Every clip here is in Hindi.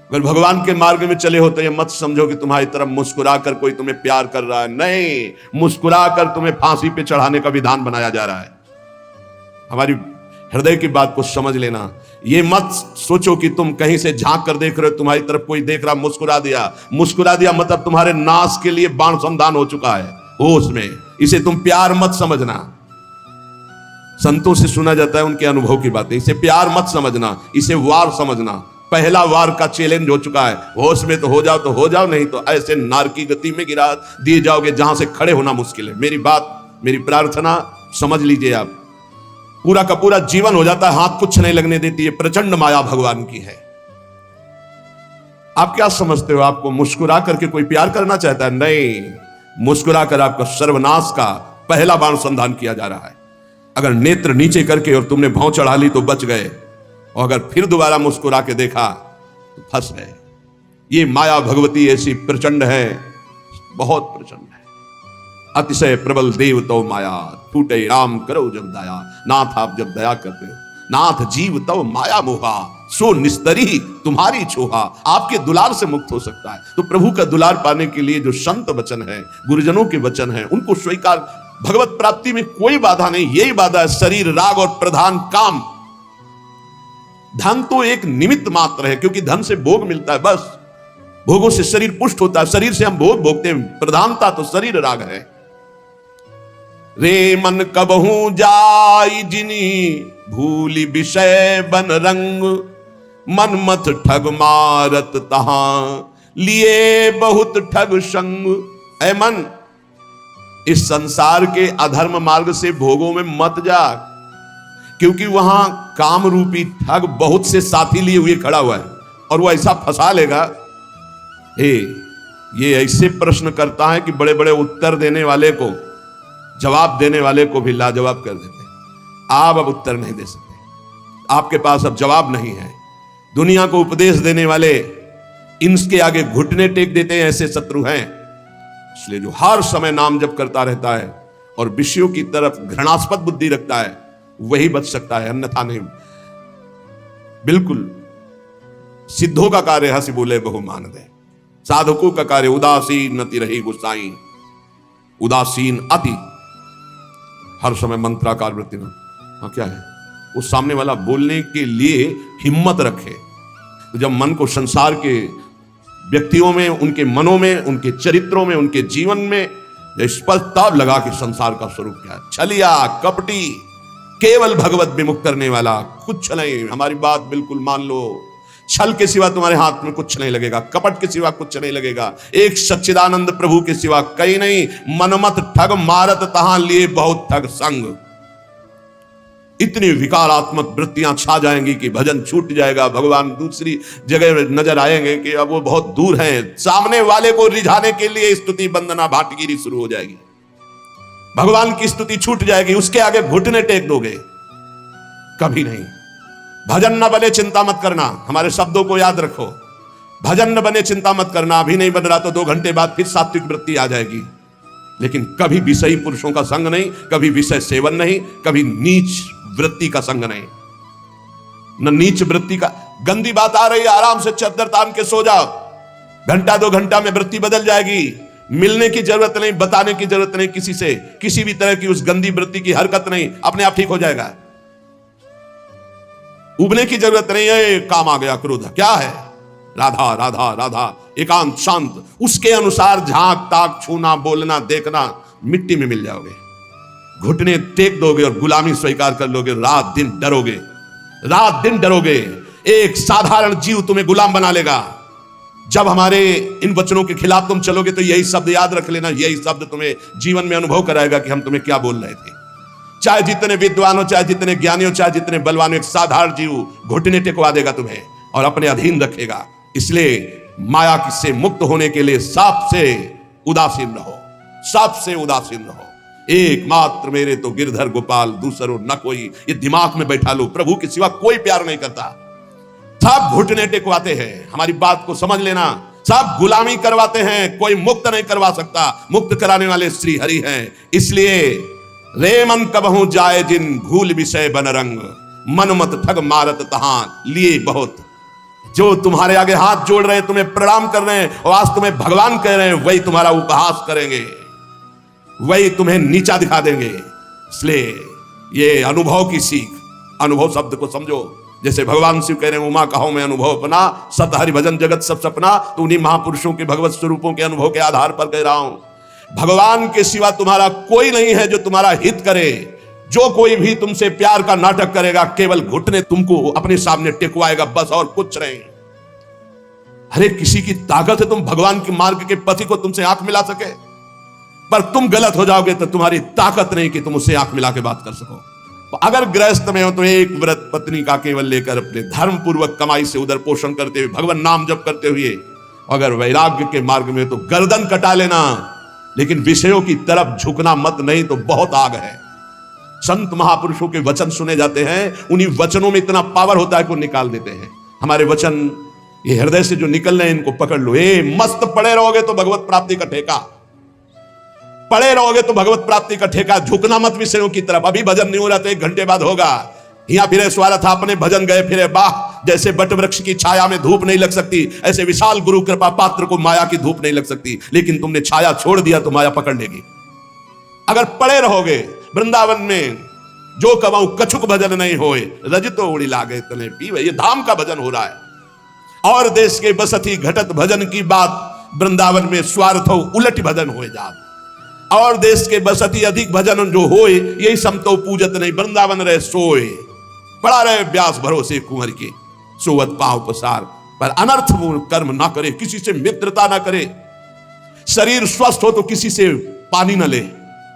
अगर भगवान के मार्ग में चले हो तो ये मत समझो कि तुम्हारी तरफ मुस्कुरा कर कोई तुम्हें प्यार कर रहा है। नहीं, मुस्कुरा कर तुम्हें फांसी पे चढ़ाने का विधान बनाया जा रहा है। हमारी हृदय की बात को समझ लेना। ये मत सोचो कि तुम कहीं से झांक कर देख रहे हो, तुम्हारी तरफ कोई देख रहा, मुस्कुरा दिया मतलब तुम्हारे नाश के लिए बाण संधान हो चुका है होश में। इसे तुम प्यार मत समझना। संतों से सुना जाता है उनके अनुभव की बातें। इसे प्यार मत समझना, इसे वार समझना। पहला वार का चैलेंज हो चुका है। होश में तो हो जाओ, नहीं तो ऐसे नार की गति में गिरा दिए जाओगे जहां से खड़े होना मुश्किल है। मेरी बात, मेरी प्रार्थना समझ लीजिए आप। पूरा का पूरा जीवन हो जाता है, हाथ कुछ नहीं लगने देती है। प्रचंड माया भगवान की है। आप क्या समझते हो आपको मुस्कुरा करके कोई प्यार करना चाहता है? नहीं, मुस्कुरा कर आपका सर्वनाश का पहला बाण संधान किया जा रहा है। अगर नेत्र नीचे करके और तुमने भौं चढ़ा ली तो बच गए, और अगर फिर दोबारा मुस्कुरा के देखा तो फंस गए। ये माया भगवती ऐसी प्रचंड है, बहुत प्रचंड है। अतिशय प्रबल देव तो माया, टूटे राम करो जब दया। नाथ आप जब दया करते हो, नाथ जीव तव माया मोहा, सो निस्तरी तुम्हारी छोहा। आपके दुलार से मुक्त हो सकता है। तो प्रभु का दुलार पाने के लिए जो संत वचन है, गुरुजनों के वचन है, उनको स्वीकार। भगवत प्राप्ति में कोई बाधा नहीं, यही बाधा है शरीर, राग और प्रधान काम। धन तो एक निमित्त मात्र है, क्योंकि धन से भोग मिलता है, बस भोगों से शरीर पुष्ट होता है, शरीर से हम भोग भोगते हैं। प्रधानता तो शरीर राग है। रे मन कबहू जाई जिनी, भूली विषय बन रंग। मन मत ठग मारत तहां, लिए बहुत ठग संग। ऐ मन, इस संसार के अधर्म मार्ग से भोगों में मत जा, क्योंकि वहां काम रूपी ठग बहुत से साथी लिए हुए खड़ा हुआ है, और वो ऐसा फंसा लेगा। ये ऐसे प्रश्न करता है कि बड़े बड़े उत्तर देने वाले को, जवाब देने वाले को भी लाजवाब कर देते हैं। आप अब उत्तर नहीं दे सकते, आपके पास अब जवाब नहीं है। दुनिया को उपदेश देने वाले इनके आगे घुटने टेक देते हैं, ऐसे शत्रु हैं। इसलिए जो हर समय नाम जप करता रहता है और विषयों की तरफ घृणास्पद बुद्धि रखता है, वही बच सकता है, अन्यथा नहीं। बिल्कुल सिद्धों का कार्य हंसी बोले बहु मान दे, साधकों का कार्य उदासीन अति रही गुस्साई। उदासीन अति, हर समय मंत्राकार वृत्ति में। हाँ, क्या है? उस सामने वाला बोलने के लिए हिम्मत रखे। तो जब मन को संसार के व्यक्तियों में, उनके मनों में, उनके चरित्रों में, उनके जीवन में स्पष्ट तब लगा कि संसार का स्वरूप क्या है। छलिया, कपटी, केवल भगवत विमुख करने वाला, कुछ नहीं। हमारी बात बिल्कुल मान लो। छल के सिवा तुम्हारे हाथ में कुछ नहीं लगेगा, कपट के सिवा कुछ नहीं लगेगा, एक सच्चिदानंद प्रभु के सिवा कहीं नहीं। मनमत ठग मारत तहां, लिए बहुत ठग संग। इतनी विकारात्मक वृत्तियां छा जाएंगी कि भजन छूट जाएगा। भगवान दूसरी जगह नजर आएंगे कि अब वो बहुत दूर हैं। सामने वाले को रिझाने के लिए स्तुति वंदना भाटगिरी शुरू हो जाएगी। भगवान की स्तुति छूट जाएगी, उसके आगे घुटने टेक दोगे, कभी नहीं। भजन न बने चिंता मत करना, हमारे शब्दों को याद रखो। भजन न बने चिंता मत करना। अभी नहीं बन रहा तो 2 घंटे बाद फिर सात्विक वृत्ति आ जाएगी। लेकिन कभी विषयी पुरुषों का संग नहीं, कभी विषय सेवन नहीं, कभी नीच वृत्ति का संग नहीं। न नीच वृत्ति का, गंदी बात आ रही है, आराम से चद्दर तान के सो जाओ। घंटा 2 घंटा में वृत्ति बदल जाएगी। मिलने की जरूरत नहीं, बताने की जरूरत नहीं किसी से, किसी भी तरह की उस गंदी वृत्ति की हरकत नहीं, अपने आप ठीक हो जाएगा। उबने की जरूरत नहीं है। काम आ गया, क्रोध, क्या है? राधा राधा राधा, एकांत शांत, उसके अनुसार झांक ताक, छूना, बोलना, देखना, मिट्टी में मिल जाओगे। घुटने टेक दोगे और गुलामी स्वीकार कर लोगे। रात दिन डरोगे, रात दिन डरोगे। एक साधारण जीव तुम्हें गुलाम बना लेगा। जब हमारे इन वचनों के खिलाफ तुम चलोगे तो यही शब्द याद रख लेना। यही शब्द तुम्हें जीवन में अनुभव कराएगा कि हम तुम्हें क्या बोल रहे थे। चाहे जितने विद्वान हो, चाहे जितने ज्ञानी हो, चाहे जितने बलवान हो, एक साधारण जीव घुटने टेकवा देगा तुम्हें और अपने अधीन रखेगा। इसलिए माया से मुक्त होने के लिए सबसे उदासीन रहो, सबसे उदासीन रहो। एकमात्र मेरे तो गिरधर गोपाल, दूसरो न कोई। ये दिमाग में बैठा लो, प्रभु के सिवा कोई प्यार नहीं करता। सब घुटने टेकवाते हैं, हमारी बात को समझ लेना। सब गुलामी करवाते हैं, कोई मुक्त नहीं करवा सकता। मुक्त कराने वाले श्री हरि हैं। इसलिए रे मन कबहू जाए जिन, भूल विषय बन रंग। मन मत ठग मारत तहां, लिए बहुत जो तुम्हारे आगे हाथ जोड़ रहे हैं, तुम्हें प्रणाम कर रहे हैं और आज तुम्हें भगवान कह रहे हैं, वही तुम्हारा उपहास करेंगे, वही तुम्हें नीचा दिखा देंगे। इसलिए ये अनुभव की सीख, अनुभव शब्द को समझो। जैसे भगवान शिव कह रहे हैं, उमा कहो मैं अनुभव अपना, सत हरि भजन जगत सब सपना। तो उन्हीं महापुरुषों के भगवत स्वरूपों के अनुभव के आधार पर कह रहा हूं, भगवान के सिवा तुम्हारा कोई नहीं है जो तुम्हारा हित करे। जो कोई भी तुमसे प्यार का नाटक करेगा, केवल घुटने तुमको अपने सामने टेकवाएगा, बस, और कुछ नहीं। अरे किसी की ताकत है तुम भगवान के मार्ग के पति को तुमसे आंख मिला सके, पर तुम गलत हो जाओगे तो तुम्हारी ताकत नहीं कि तुम उससे आंख मिला के बात कर सको। तो अगर गृहस्थ में हो तो एक व्रत पत्नी का केवल लेकर अपने धर्म पूर्वक कमाई से उधर पोषण करते हुए, भगवान नाम जप करते हुए, अगर वैराग्य के मार्ग में तो गर्दन कटा लेना, लेकिन विषयों की तरफ झुकना मत, नहीं तो बहुत आग है। संत महापुरुषों के वचन सुने जाते हैं, उन्हीं वचनों में इतना पावर होता है कि वो निकाल देते हैं। हमारे वचन ये हृदय से जो निकल रहे हैं, इनको पकड़ लो। मस्त पड़े रहोगे तो भगवत प्राप्ति का ठेका, पड़े रहोगे तो भगवत प्राप्ति का ठेका। झुकना मत विषयों की तरफ। अभी भजन नहीं हो रहा तो 1 घंटे बाद होगा। यहाँ फिरे स्वार्थ अपने भजन गए फिरे बाह। जैसे बट वृक्ष की छाया में धूप नहीं लग सकती, ऐसे विशाल गुरु कृपा पात्र को माया की धूप नहीं लग सकती। लेकिन तुमने छाया छोड़ दिया तो माया पकड़ लेगी। अगर पड़े रहोगे वृंदावन में, जो कमाऊ कछुक भजन नहीं होए, रजतो उड़ी लागे तने पीवे। ये धाम का भजन हो रहा है। और देश के बसती घटत भजन की बात, वृंदावन में स्वार्थ उलट भजन हो जात। और देश के बसती अधिक भजन जो होए, यही समतो पूजत नहीं, वृंदावन रहे सोए। पड़ा रहे व्यास भरोसे कुंवर के, सोवत पांव पसार। पर अनर्थ कर्म ना करे, किसी से मित्रता ना करे। शरीर स्वस्थ हो तो किसी से पानी ना ले।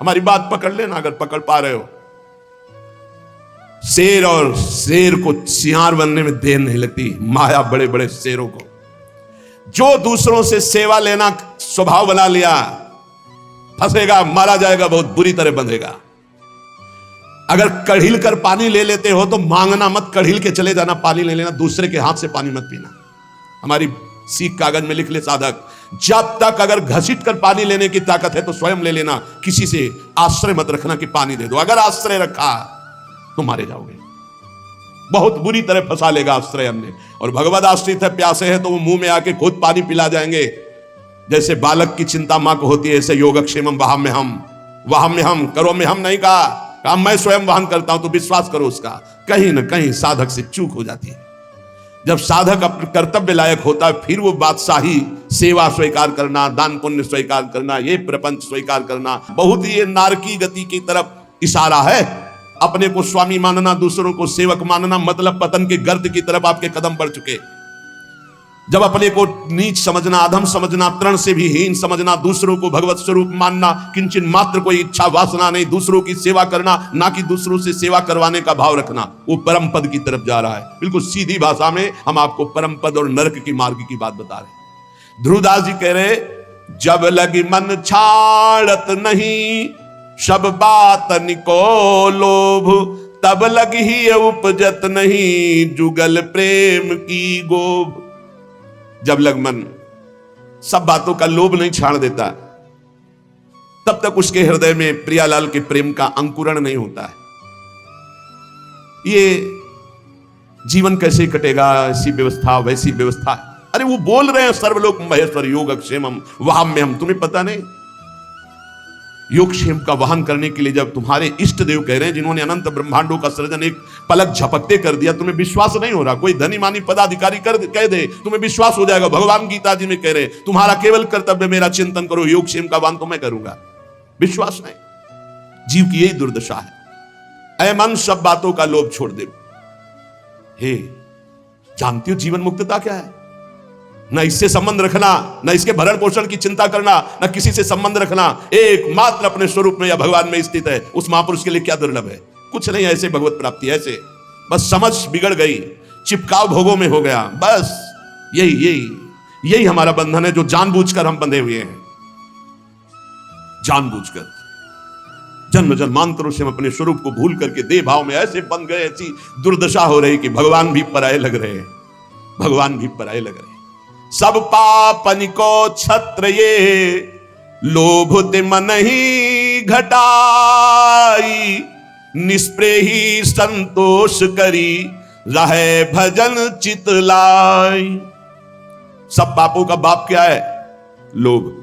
हमारी बात पकड़ लेना अगर पकड़ पा रहे हो। शेर और शेर को सियार बनने में देर नहीं लगती, माया बड़े बड़े शेरों को। जो दूसरों से सेवा लेना स्वभाव बना लिया, फंसेगा, मारा जाएगा, बहुत बुरी तरह बंधेगा। अगर कढ़िल कर पानी ले लेते हो तो मांगना मत, कढ़िल के चले जाना, पानी ले लेना, दूसरे के हाथ से पानी मत पीना। हमारी सीख कागज में लिख ले साधक, जब तक अगर घसीट कर पानी लेने की ताकत है तो स्वयं ले लेना, किसी से आश्रय मत रखना कि पानी दे दो। अगर आश्रय रखा तो मारे जाओगे, बहुत बुरी तरह फंसा लेगा आश्रय हमने। और भगवद आश्रित है, प्यासे है तो वो मुंह में आके खुद पानी पिला जाएंगे। जैसे बालक की चिंता मां को होती है, ऐसे योगक्षेमम वहां में हम करो में हम नहीं कहा, मैं स्वयं वहन करता हूं। तो विश्वास करो उसका कहीं ना कहीं साधक से चूक हो जाती है। जब साधक अपने कर्तव्य लायक होता है, फिर वो बादशाही, सेवा स्वीकार करना, दान पुण्य स्वीकार करना, ये प्रपंच स्वीकार करना, बहुत ही ये नारकी गति की तरफ इशारा है। अपने को स्वामी मानना, दूसरों को सेवक मानना, मतलब पतन के गर्त की तरफ आपके कदम बढ़ चुके। जब अपने को नीच समझना, अधम समझना, तृण से भी हीन समझना, दूसरों को भगवत स्वरूप मानना, किंचन मात्र कोई इच्छा वासना नहीं, दूसरों की सेवा करना, ना कि दूसरों से सेवा करवाने का भाव रखना, वो परम पद की तरफ जा रहा है। बिल्कुल सीधी भाषा में हम आपको परम पद और नरक की मार्ग की बात बता रहे। ध्रुवदास जी कह रहे, जब लगी मन छाड़त नहीं, सब बात निको लोभ, तब लगी ही उपजत नहीं, जुगल प्रेम की गोभ। जब लग मन सब बातों का लोभ नहीं छाड़ देता, तब तक उसके हृदय में प्रियालाल के प्रेम का अंकुरण नहीं होता है। ये जीवन कैसे कटेगा, ऐसी व्यवस्था वैसी व्यवस्था। अरे वो बोल रहे हैं सर्वलोक महेश्वर योगक्षेमम वहाम्यहम, तुम्हें पता नहीं? योगक्षेम का वहन करने के लिए जब तुम्हारे इष्ट देव कह रहे हैं, जिन्होंने अनंत ब्रह्मांडों का सृजन एक पलक झपकते कर दिया, तुम्हें विश्वास नहीं हो रहा। कोई धनी मानी पदाधिकारी कह दे, तुम्हें विश्वास हो जाएगा। भगवान गीता जी में कह रहे, तुम्हारा केवल कर्तव्य मेरा चिंतन करो, योगक्षेम का वहन तो मैं करूंगा। विश्वास नहीं। जीव की यही दुर्दशा है। ऐ मन, सब बातों का लोभ छोड़ दे। हे, जानती हो जीवन मुक्तता क्या है? न इससे संबंध रखना, न इसके भरण पोषण की चिंता करना, न किसी से संबंध रखना, एकमात्र अपने स्वरूप में या भगवान में स्थित है। उस महापुरुष के लिए क्या दुर्लभ है? कुछ नहीं। ऐसे भगवत प्राप्ति, ऐसे बस समझ बिगड़ गई, चिपकाव भोगों में हो गया। बस यही हमारा बंधन है, जो जानबूझकर हम बंधे हुए हैं। जानबूझकर जन्म जन्मांतरों से हम अपने स्वरूप को भूल करके देह भाव में ऐसे बन गए, ऐसी दुर्दशा हो रही कि भगवान भी पराये लग रहे हैं, भगवान भी पराये लग रहे हैं। सब पापन को छत्र ये, लोभ ते मन ही घटाई, निष्प्रेही संतोष करी, रहे भजन चित लाई। सब पापों का बाप क्या है? लोभ।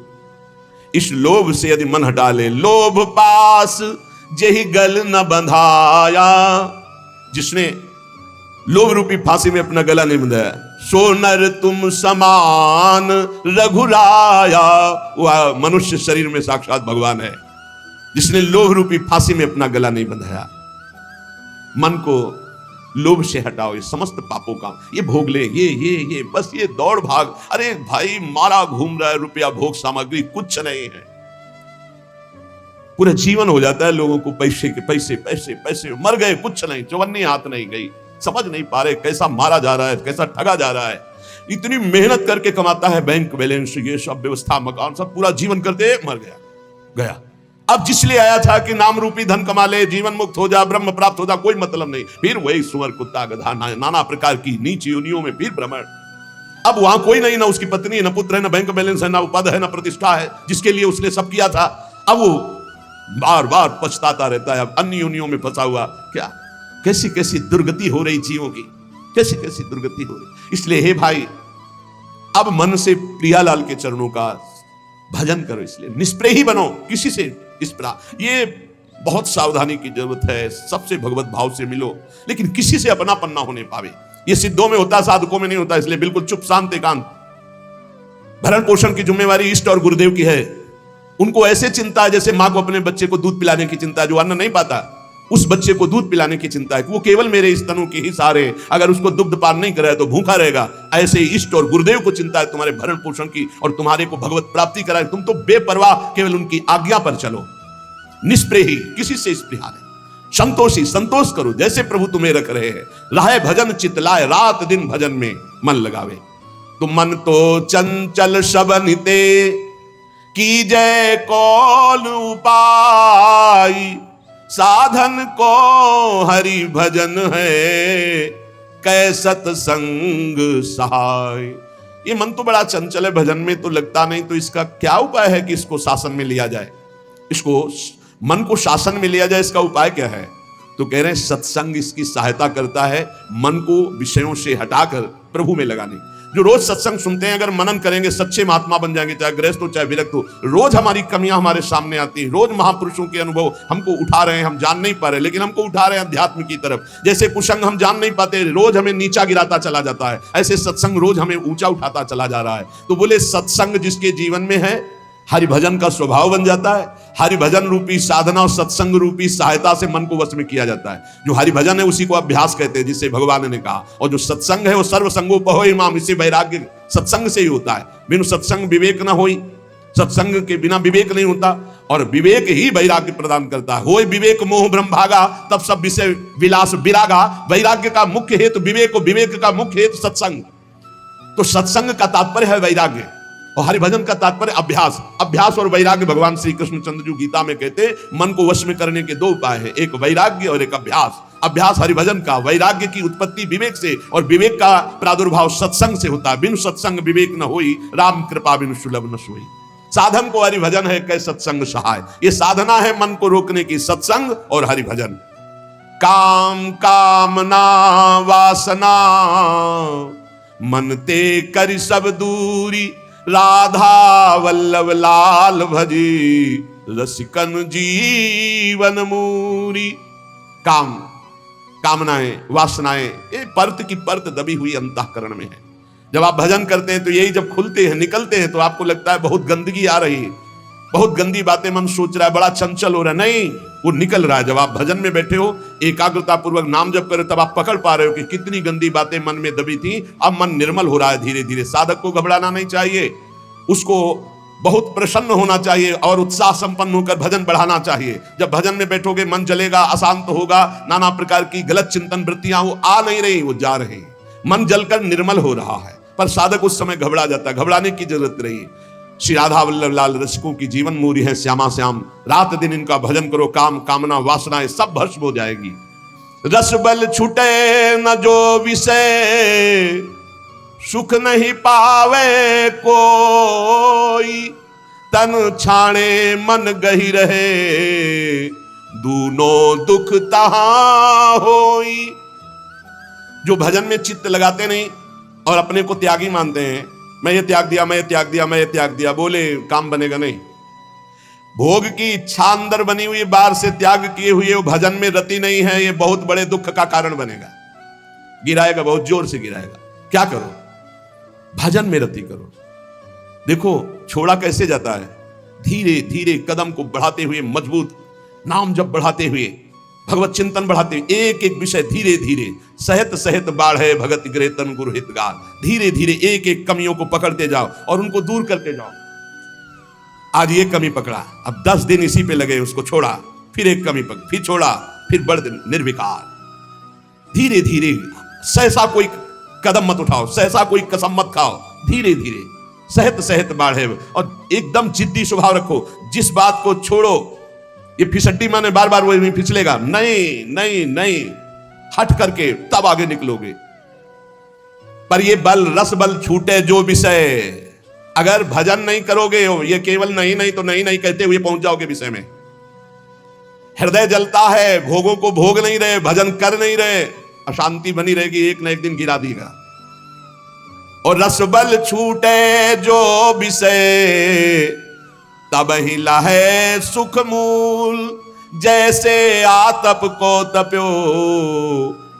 इस लोभ से यदि मन हटा ले, लोभ पास जेहि गल न बंधाया, जिसने लोभ रूपी फांसी में अपना गला नहीं बंधाया, सो नर तुम समान रघुराया। वह मनुष्य शरीर में साक्षात भगवान है, जिसने लोभ रूपी फांसी में अपना गला नहीं बंधाया। मन को लोभ से हटाओ, ये समस्त पापों का, ये भोग ले, ये बस ये दौड़ भाग। अरे भाई मारा घूम रहा है, रुपया भोग सामग्री कुछ नहीं है। पूरा जीवन हो जाता है लोगों को पैसे के पैसे पैसे पैसे, मर गए कुछ नहीं, चवन्नी हाथ नहीं गई। समझ नहीं पा रहे कैसा मारा जा रहा है, कैसा ठगा जा रहा है। इतनी मेहनत करके कमाता है, बैंक बैलेंस ये सब व्यवस्था मकान सब, पूरा जीवन करते मर गया। अब जिसलिए आया था कि नाम रूपी धन कमा ले, जीवन मुक्त हो जा, ब्रह्म प्राप्त हो जा, कोई मतलब नहीं। फिर वही सुअर कुत्ता गधा नाना प्रकार की नीच योनियों में फिर भ्रमण। अब वहां कोई नहीं, ना उसकी पत्नी, ना पुत्र है, ना बैंक बैलेंस है, ना पद है, ना प्रतिष्ठा है, जिसके लिए उसने सब किया था। अब वो बार बार पछताता रहता है, अब अन्य योनियों में फंसा हुआ। क्या कैसी कैसी दुर्गति हो रही जीवों की, कैसी कैसी दुर्गति हो रही। इसलिए हे भाई, अब मन से प्रियालाल के चरणों का भजन करो। इसलिए निष्प्रेय ही बनो, किसी से इस प्रकार। ये बहुत सावधानी की जरूरत है। सबसे भगवत भाव से मिलो, लेकिन किसी से अपनापन ना होने पावे। ये सिद्धों में होता, साधकों में नहीं होता। इसलिए बिल्कुल चुप शांत एकांत। भरण पोषण की जिम्मेवारी इष्ट और गुरुदेव की है। उनको ऐसे चिंता है जैसे मां को अपने बच्चे को दूध पिलाने की चिंता है। जो अन्न नहीं पाता उस बच्चे को दूध पिलाने की चिंता है कि वो केवल मेरे स्तनों के ही सहारे, अगर उसको दुग्ध पान नहीं कराए तो भूखा रहेगा। ऐसे इष्ट और गुरुदेव को चिंता है तुम्हारे भरण पोषण की और तुम्हारे को भगवत प्राप्ति कराए। तुम तो बेपरवाह केवल उनकी आज्ञा पर चलो। निष्प्रेही, किसी से स्पृहा नहीं। संतोषी, संतोष करो जैसे प्रभु तुम्हें रख रहे हैं। राहे भजन चित लाए, रात दिन भजन में मन लगावे। तो मन तो चंचल शबनिते की जय कौन उपाय, साधन को हरि भजन है कै सत्संग सहाय। ये मन तो बड़ा चंचल है, भजन में तो लगता नहीं। तो इसका क्या उपाय है कि इसको शासन में लिया जाए? इसको मन को शासन में लिया जाए, इसका उपाय क्या है? तो कह रहे हैं सत्संग इसकी सहायता करता है मन को विषयों से हटाकर प्रभु में लगाने। जो रोज सत्संग सुनते हैं, अगर मनन करेंगे, सच्चे महात्मा बन जाएंगे, चाहे गृहस्थ हो चाहे विरक्त हो। रोज हमारी कमियां हमारे सामने आती हैं, रोज महापुरुषों के अनुभव हमको उठा रहे हैं। हम जान नहीं पा रहे, लेकिन हमको उठा रहे हैं अध्यात्म की तरफ। जैसे कुसंग हम जान नहीं पाते, रोज हमें नीचा गिराता चला जाता है, ऐसे सत्संग रोज हमें ऊंचा उठाता चला जा रहा है। तो बोले सत्संग जिसके जीवन में है, हरि भजन का स्वभाव बन जाता है। हरि भजन रूपी साधना और सत्संग रूपी सहायता से मन को वश में किया जाता है। जो हरि भजन है उसी को अभ्यास कहते हैं, जिसे भगवान ने कहा। और जो सत्संग है वो सर्व संगोपहो इमाम, इसे वैराग्य सत्संग से ही होता है। बिनु सत्संग विवेक न होई, सत्संग के बिना विवेक नहीं होता, और विवेक ही वैराग्य प्रदान करता है। होय विवेक मोह ब्रह्म भागा, तब सब विषय विलास विरागा। वैराग्य का मुख्य हेतु विवेक, विवेक का मुख्य हेतु सत्संग। तो सत्संग का तात्पर्य है वैराग्य, और हरिभजन का तात्पर्य अभ्यास। अभ्यास और वैराग्य भगवान श्री कृष्णचंद्र जी गीता में कहते हैं मन को वश में करने के दो उपाय हैं, एक वैराग्य और एक अभ्यास। अभ्यास हरिभजन का, वैराग्य की उत्पत्ति विवेक से, और विवेक का प्रादुर्भाव सत्संग से होता है। बिनु सत्संग विवेक न होई, राम कृपा बिनु सुलभ न सोई। साधन को हरिभजन है कै सत्संग सहाय। ये साधना है मन को रोकने की, सत्संग और हरिभजन। काम कामना वासना मन ते करि सब दूरी, राधा वल्लभ लाल भजी रसिकन जीवन मूरी। काम, कामनाएं, वासनाएं, ये परत की परत दबी हुई अंतःकरण में है। जब आप भजन करते हैं तो यही जब खुलते हैं, निकलते हैं, तो आपको लगता है बहुत गंदगी आ रही है, बहुत गंदी बातें मन सोच रहा है, बड़ा चंचल हो रहा है। नहीं, वो निकल रहा है। जब आप भजन में बैठे हो, एकाग्रता पूर्वक नाम जप करो, तब आप पकड़ पा रहे हो कि कितनी गंदी बातें मन में दबी थी, अब मन निर्मल हो रहा है धीरे धीरे। साधक को घबराना नहीं चाहिए, उसको बहुत प्रसन्न होना चाहिए और उत्साह संपन्न होकर भजन बढ़ाना चाहिए। जब भजन में बैठोगे मन जलेगा, अशांत होगा, नाना प्रकार की गलत चिंतन वृत्तियां वो आ नहीं रही, वो जा रही। मन जलकर निर्मल हो रहा है, पर साधक उस समय घबरा जाता है। घबराने की जरूरत नहीं। श्री राधा वल्लभ लाल रसिकों की जीवन मूरी है श्यामा श्याम। रात दिन इनका भजन करो, काम कामना वासनाएं सब भस्म हो जाएगी। रस बल छूटे न जो विषय, सुख नहीं पावे कोई, तन छाणे मन गही रहे, दूनो दुख तहां होई। जो भजन में चित्त लगाते नहीं और अपने को त्यागी मानते हैं, मैं ये त्याग दिया, मैं ये त्याग दिया, मैं ये त्याग दिया, बोले काम बनेगा नहीं। भोग की इच्छा अंदर बनी हुई बाहर से त्याग किए हुए वो भजन में रति नहीं है, ये बहुत बड़े दुख का कारण बनेगा, गिराएगा, बहुत जोर से गिराएगा। क्या करो? भजन में रति करो। देखो छोड़ा कैसे जाता है, धीरे धीरे कदम को बढ़ाते हुए, मजबूत नाम जब बढ़ाते हुए, भगवत चिंतन बढ़ाते हुए, एक एक विषय धीरे धीरे, सहत सहत बाढ़े भगत गृह तन गुरु हितगार, धीरे धीरे एक एक कमियों को पकड़ते जाओ और उनको दूर करते जाओ। आज ये कमी पकड़ा, अब 10 दिन इसी पे लगे, उसको छोड़ा, फिर एक कमी पकड़, फिर छोड़ा, फिर बढ़ निर्विकार। धीरे धीरे, सहसा कोई कदम मत उठाओ, सहसा कोई कसम मत खाओ, धीरे धीरे सहत सहत बाढ़े, और एकदम जिद्दी स्वभाव रखो। जिस बात को छोड़ो, ये फिसड्डी माने बार बार वो फिसलेगा, नहीं नहीं नहीं, हट करके तब आगे निकलोगे। पर ये बल रस बल छूटे जो विषय, अगर भजन नहीं करोगे, ये केवल नहीं नहीं तो नहीं नहीं कहते हुए पहुंच जाओगे विषय में। हृदय जलता है, भोगों को भोग नहीं रहे, भजन कर नहीं रहे, अशांति बनी रहेगी, एक न एक दिन गिरा देगा। और रस बल छूटे जो विषय, तब ही लहे सुख मूल, जैसे आतप को तप्यो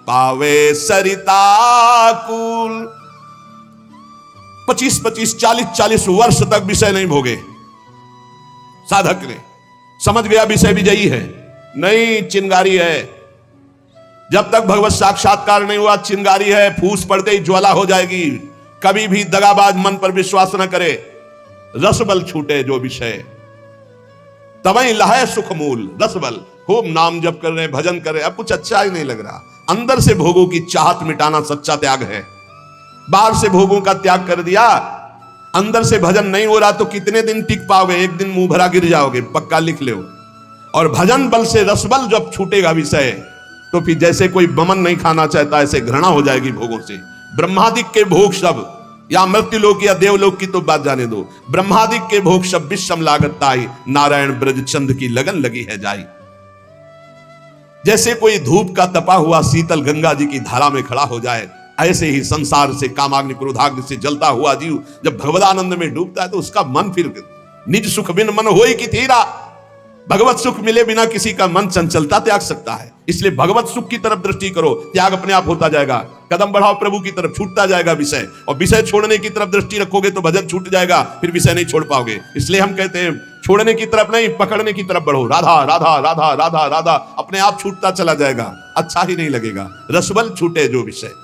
पावे सरिता कूल। 25-25, 40-40 वर्ष तक विषय नहीं भोगे साधक ने, समझ गया विषय विजयी है, नहीं चिंगारी है। जब तक भगवत साक्षात्कार नहीं हुआ, चिंगारी है, फूस पड़ते ही ज्वाला हो जाएगी। कभी भी दगाबाज मन पर विश्वास न करे। रस बल छूटे जो विषय, तवई लहे सुख मूल। रस बल, खूब नाम जप कर रहे, भजन कर रहे, अब कुछ अच्छा ही नहीं लग रहा। अंदर से भोगों की चाहत मिटाना सच्चा त्याग है। बाहर से भोगों का त्याग कर दिया, अंदर से भजन नहीं हो रहा तो कितने दिन टिक पाओगे? एक दिन मुंह भरा गिर जाओगे, पक्का लिख लो। और भजन बल से, रस बल जब छूटेगा विषय, तो फिर जैसे कोई बमन नहीं खाना चाहता, ऐसे घृणा हो जाएगी भोगों से। ब्रह्मादिक के भोग सब, या मृत्युलोक या देवलोक की तो बात जाने दो, ब्रह्मादिक के भोग सब विषम लागत ताई, नारायण ब्रज चंद की लगन लगी है जाई। जैसे कोई धूप का तपा हुआ शीतल गंगा जी की धारा में खड़ा हो जाए, ऐसे ही संसार से कामाग्नि क्रोधाग्नि से जलता हुआ जीव जब भगवदानंद में डूबता है, तो उसका मन फिर निज सुख बिन मन होई की थीरा। भगवत सुख मिले बिना किसी का मन चंचलता त्याग सकता है। इसलिए भगवत सुख की तरफ दृष्टि करो, त्याग अपने आप होता जाएगा। कदम बढ़ाओ प्रभु की तरफ, छूटता जाएगा विषय। और विषय छोड़ने की तरफ दृष्टि रखोगे तो भजन छूट जाएगा, फिर विषय नहीं छोड़ पाओगे। इसलिए हम कहते हैं छोड़ने की तरफ नहीं, पकड़ने की तरफ बढ़ो। राधा राधा राधा राधा राधा, अपने आप छूटता चला जाएगा, अच्छा ही नहीं लगेगा। रसबल छूटे जो विषय।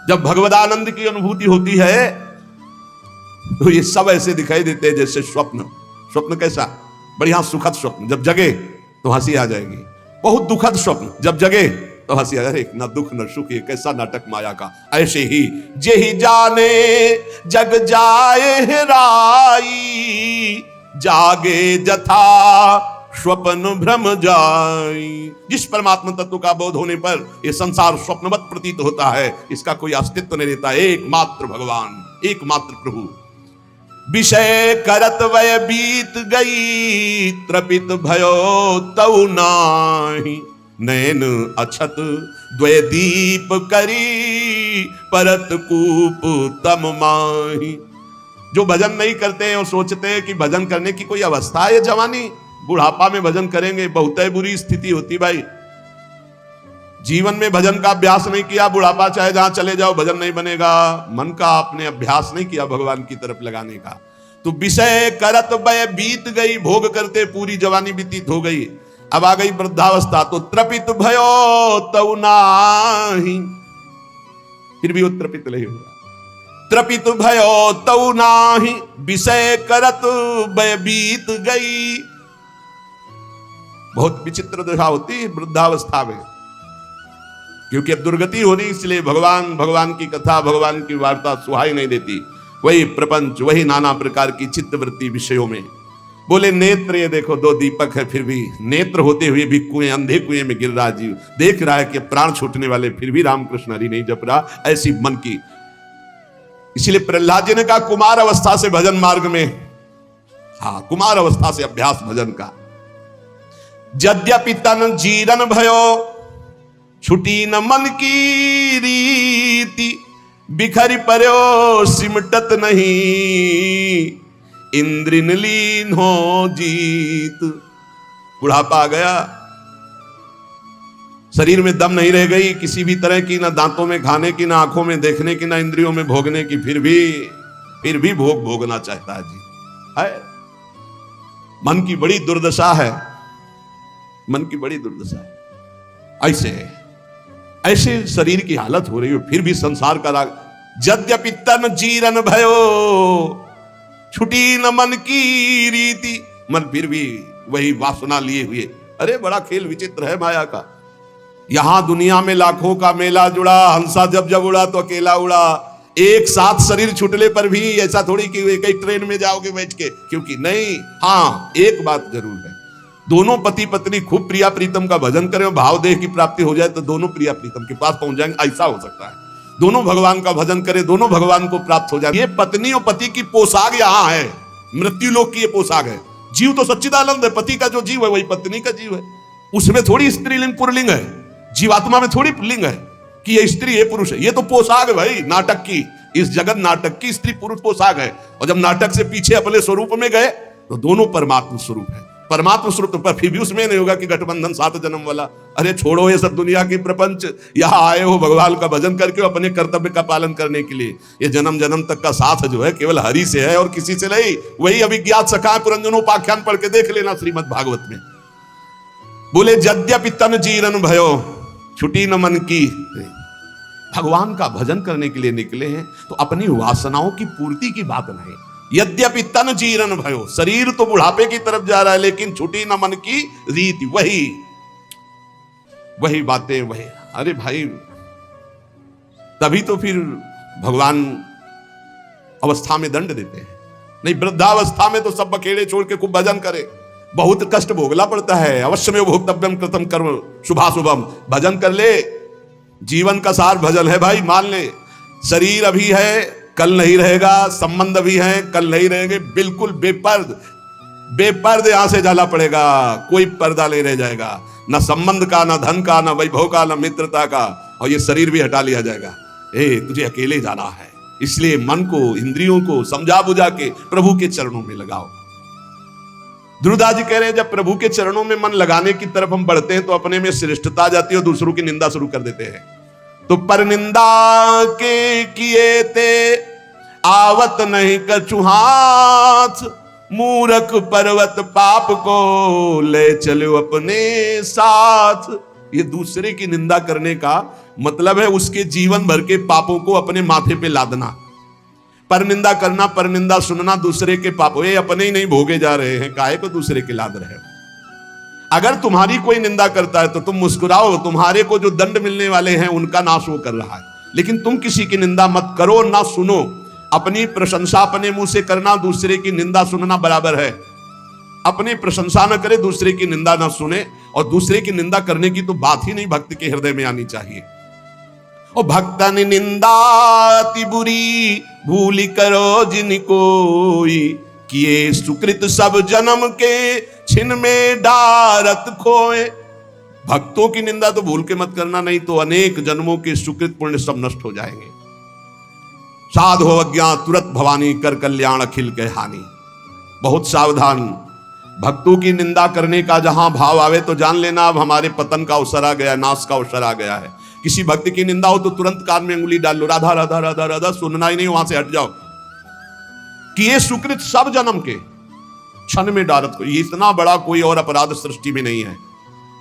जब भगवदानंद की अनुभूति होती है तो ये सब ऐसे दिखाई देते हैं जैसे स्वप्न। स्वप्न कैसा? बढ़िया सुखद स्वप्न, जब जगे तो हंसी आ जाएगी। बहुत दुखद स्वप्न, जब जगे तो हंसी आ जाएगी। न दुख न सुख, ये कैसा नाटक माया का। ऐसे ही जेहि जाने जग जाए हेराई, जागे जथा स्वप्न भ्रम जाई। जिस परमात्मा तत्व का बोध होने पर यह संसार स्वप्नवत प्रतीत होता है, इसका कोई अस्तित्व नहीं रहता। एकमात्र भगवान, एकमात्र प्रभु। विषय करत वय बीत गई, त्रपित भयो तऊ नाही। नैन अछत द्वय दीप करी, परत कूप तम माही। जो भजन नहीं करते हैं और सोचते हैं कि भजन करने की कोई अवस्था है जवानी, बुढ़ापा में भजन करेंगे, बहुत ही बुरी स्थिति होती भाई। जीवन में भजन का अभ्यास नहीं किया, बुढ़ापा चाहे जहां चले जाओ भजन नहीं बनेगा। मन का आपने अभ्यास नहीं किया भगवान की तरफ लगाने का। तो विषय करत वय बीत गई, भोग करते पूरी जवानी व्यतीत हो गई। अब आ गई वृद्धावस्था, तो त्रपित भयो तऊ नाही। फिर भी वो त्रपित नहीं हुआ। त्रपित भयो तऊ नाही, विषय करत वय बीत गई। बहुत विचित्र दशा होती है वृद्धावस्था में, क्योंकि अब दुर्गति हो रही, इसलिए भगवान की कथा, भगवान की वार्ता सुहाई नहीं देती। वही प्रपंच, वही नाना प्रकार की चित्तवृत्ति विषयों में। बोले नेत्र, ये देखो 2 दीपक है, फिर भी नेत्र होते हुए भी कुएं, अंधे कुएं में गिर रहा जीव। देख रहा है कि प्राण छूटने वाले, फिर भी रामकृष्ण हरि नहीं जप रहा। ऐसी मन की, इसलिए प्रहलाद जी ने कहा कुमार अवस्था से भजन मार्ग में, हाँ कुमार अवस्था से अभ्यास भजन का। यद्यपि तन जीरन भयो, छुटी न मन की रीति, बिखरी पर्यो सिमटत नहीं, इंद्रिन लीन हो जीत। बुढ़ापा आ गया, शरीर में दम नहीं रह गई किसी भी तरह की, ना दांतों में खाने की, ना आंखों में देखने की, ना इंद्रियों में भोगने की, फिर भी भोग भोगना चाहता है जी। है मन की बड़ी दुर्दशा है, मन की बड़ी दुर्दशा है। ऐसे शरीर की हालत हो रही है, फिर भी संसार का राग। यद्यपि तन जीरन भयो, छुटी न मन की रीति। मन फिर भी वही वासना लिए हुए। अरे बड़ा खेल विचित्र है माया का। यहां दुनिया में लाखों का मेला जुड़ा, हंसा जब जब उड़ा तो अकेला उड़ा। एक साथ शरीर छूटने पर भी ऐसा थोड़ी कि एक ही ट्रेन में जाओगे बैठ के, क्योंकि नहीं। हाँ, एक बात जरूर है, दोनों पति पत्नी खूब प्रिया प्रीतम का भजन करें और भाव देह की प्राप्ति हो जाए तो दोनों प्रिया प्रीतम के पास पहुंच जाएंगे, ऐसा हो सकता है। दोनों भगवान का भजन करें, दोनों भगवान को प्राप्त हो जाए। ये पत्नी और पति की पोशाक यहाँ है, मृत्यु लोक की ये पोशाक है। जीव तो सच्चिदानंद है, पति का जो जीव है वही पत्नी का जीव है। उसमें थोड़ी स्त्रीलिंग पुरलिंग है, जीवात्मा में थोड़ी लिंग है कि ये स्त्री है पुरुष है। ये तो पोशाक है भाई, नाटक की। इस जगत नाटक की स्त्री पुरुष पोशाक है। और जब नाटक से पीछे अपने स्वरूप में गए तो दोनों परमात्मा स्वरूप है। परमात्मा स्वरूप पर फिर भी उसमें नहीं होगा कि गठबंधन 7 जन्म वाला। अरे छोड़ो ये सब दुनिया की प्रपंच, यहाँ आए हो भगवान का भजन करके अपने कर्तव्य का पालन करने के लिए। ये जन्म जन्म तक का साथ जो है केवल हरि से है और किसी से नहीं। वही अभिज्ञात सखा पुरंजनोपाख्यान पढ़ के देख लेना श्रीमद् भागवत में। बोले यद्यपि तन जीरन भयो, छुटी न मन की। भगवान का भजन करने के लिए निकले हैं तो अपनी वासनाओं की पूर्ति की बात नहीं। यद्यपि तन जीरन भयो, शरीर तो बुढ़ापे की तरफ जा रहा है, लेकिन छुटी न मन की रीति। वही बातें वही। अरे भाई, तभी तो फिर भगवान अवस्था में दंड देते हैं। नहीं, वृद्धावस्था में तो सब बखेड़े छोड़ के खूब भजन करे। बहुत कष्ट भोगना पड़ता है। अवश्य में भोक्तव्यम कृतम कर्म शुभाशुभम। भजन कर ले, जीवन का सार भजन है भाई। मान ले, शरीर अभी है, कल नहीं रहेगा। संबंध भी है, कल नहीं रहेंगे। बिल्कुल बेपर्द यहां से जाना पड़ेगा। कोई पर्दा नहीं रह जाएगा, ना संबंध का, ना धन का, ना वैभव का, ना मित्रता का। और ये शरीर भी हटा लिया जाएगा। तुझे अकेले जाना है। इसलिए मन को, इंद्रियों को समझा बुझा के प्रभु के चरणों में लगाओ। ध्रुवदास जी कह रहे हैं, जब प्रभु के चरणों में मन लगाने की तरफ हम बढ़ते हैं तो अपने में श्रेष्ठता आ जाती है और दूसरों की निंदा शुरू कर देते हैं। तो पर निंदा के किए ते आवत नहीं कछु हाथ, मूर्ख पर्वत पाप को ले चलो अपने साथ। ये दूसरे की निंदा करने का मतलब है उसके जीवन भर के पापों को अपने माथे पे लादना। पर निंदा करना, पर निंदा सुनना दूसरे के पाप, ये अपने ही नहीं भोगे जा रहे हैं, काहे को दूसरे के लाद रहे हो। अगर तुम्हारी कोई निंदा करता है तो तुम मुस्कुराओ, तुम्हारे को जो दंड मिलने वाले हैं उनका नाश वो कर रहा है। लेकिन तुम किसी की निंदा मत करो, ना सुनो। अपनी प्रशंसा अपने मुंह से करना, दूसरे की निंदा सुनना बराबर है। अपनी प्रशंसा न करे, दूसरे की निंदा ना सुने। और दूसरे की निंदा करने की तो बात ही नहीं भक्त के हृदय में आनी चाहिए। और भक्तन निंदा अति बुरी, भूली करो जिन कोई, किए सुकृत सब जन्म के, छिन में डारत खोए। भक्तों की निंदा तो भूल के मत करना, नहीं तो अनेक जन्मों के सुकृत पुण्य सब नष्ट हो जाएंगे। साधु अज्ञा तुरंत भवानी, कर कल्याण अखिल के हानि। बहुत सावधान। भक्तों की निंदा करने का जहां भाव आवे तो जान लेना अब हमारे पतन का अवसर आ गया, नाश का अवसर आ गया है। किसी भक्त की निंदा हो तो तुरंत कान में उंगली डाल लो, राधा राधा राधा राधा, सुनना ही नहीं, वहां से हट जाओ। कि ये सुकृत सब जन्म के, क्षण में डारत को। ये इतना बड़ा कोई और अपराध सृष्टि में नहीं है।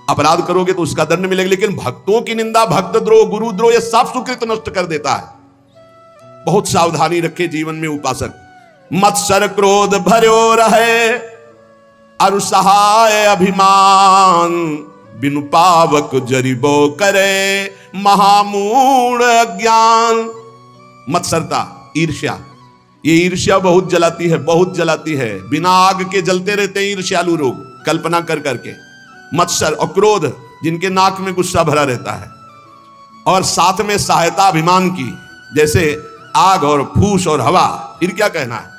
अपराध करोगे तो उसका दंड मिलेगा, लेकिन भक्तों की निंदा, भक्त द्रोह, गुरु द्रोह, ये सब सुकृत नष्ट कर देता है। बहुत सावधानी रखे जीवन में उपासक। मत्सर क्रोध भर्यो रहे, अरु सहाय अभिमान, बिनु पावक जरिबो करे, महामूढ़ अज्ञान। मत्सरता, ईर्ष्या, ये ईर्ष्या बहुत जलाती है, बहुत जलाती है। बिना आग के जलते रहते हैं ईर्ष्यालु लोग, कल्पना कर करके। मत्सर और क्रोध, जिनके नाक में गुस्सा भरा रहता है। और साथ में सहायता अभिमान की, जैसे आग और फूस और हवा। फिर क्या कहना है?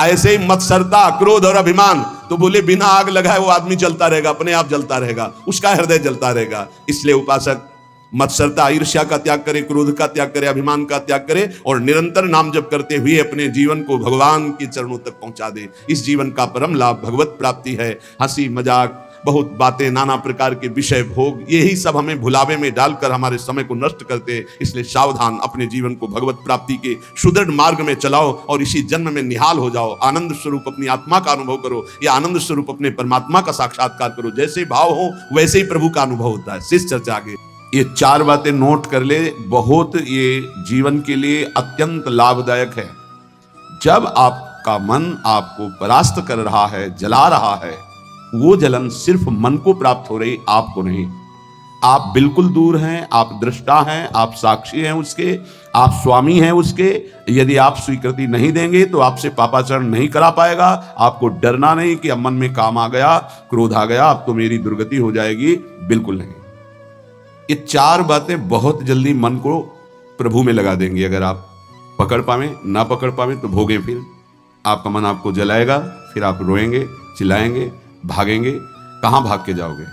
ऐसे ही मत्सरता, क्रोध और अभिमान। तो बोले बिना आग लगाए वो आदमी जलता रहेगा, अपने आप जलता रहेगा, उसका हृदय जलता रहेगा। इसलिए उपासक मत्सरता ईर्ष्या का त्याग करे, क्रोध का त्याग करे, अभिमान का त्याग करे और निरंतर नाम जप करते हुए अपने जीवन को भगवान के चरणों तक पहुंचा दे। इस जीवन का परम लाभ भगवत प्राप्ति है। हंसी मजाक, बहुत बातें, नाना प्रकार के विषय भोग, यही सब हमें भुलावे में डालकर हमारे समय को नष्ट करते। इसलिए सावधान, अपने जीवन को भगवत प्राप्ति के सुदृढ़ मार्ग में चलाओ और इसी जन्म में निहाल हो जाओ। आनंद स्वरूप अपनी आत्मा का अनुभव करो, या आनंद स्वरूप अपने परमात्मा का साक्षात्कार करो। जैसे भाव हो वैसे ही प्रभु का अनुभव होता है। शिष्य चर्चा आगे। ये 4 बातें नोट कर ले, बहुत ये जीवन के लिए अत्यंत लाभदायक है। जब आपका मन आपको परास्त कर रहा है, जला रहा है, वो जलन सिर्फ मन को प्राप्त हो रही, आपको नहीं। आप बिल्कुल दूर हैं, आप दृष्टा हैं, आप साक्षी हैं उसके, आप स्वामी हैं उसके। यदि आप स्वीकृति नहीं देंगे तो आपसे पापाचरण नहीं करा पाएगा। आपको डरना नहीं कि अब मन में काम आ गया, क्रोध आ गया, अब तो मेरी दुर्गति हो जाएगी, बिल्कुल नहीं। ये 4 बातें बहुत जल्दी मन को प्रभु में लगा देंगे। अगर आप पकड़ पावे, ना पकड़ पावे तो भोगे। फिर आपका मन आपको जलाएगा, फिर आप रोएंगे, चिल्लाएंगे, भागेंगे। कहां भाग के जाओगे?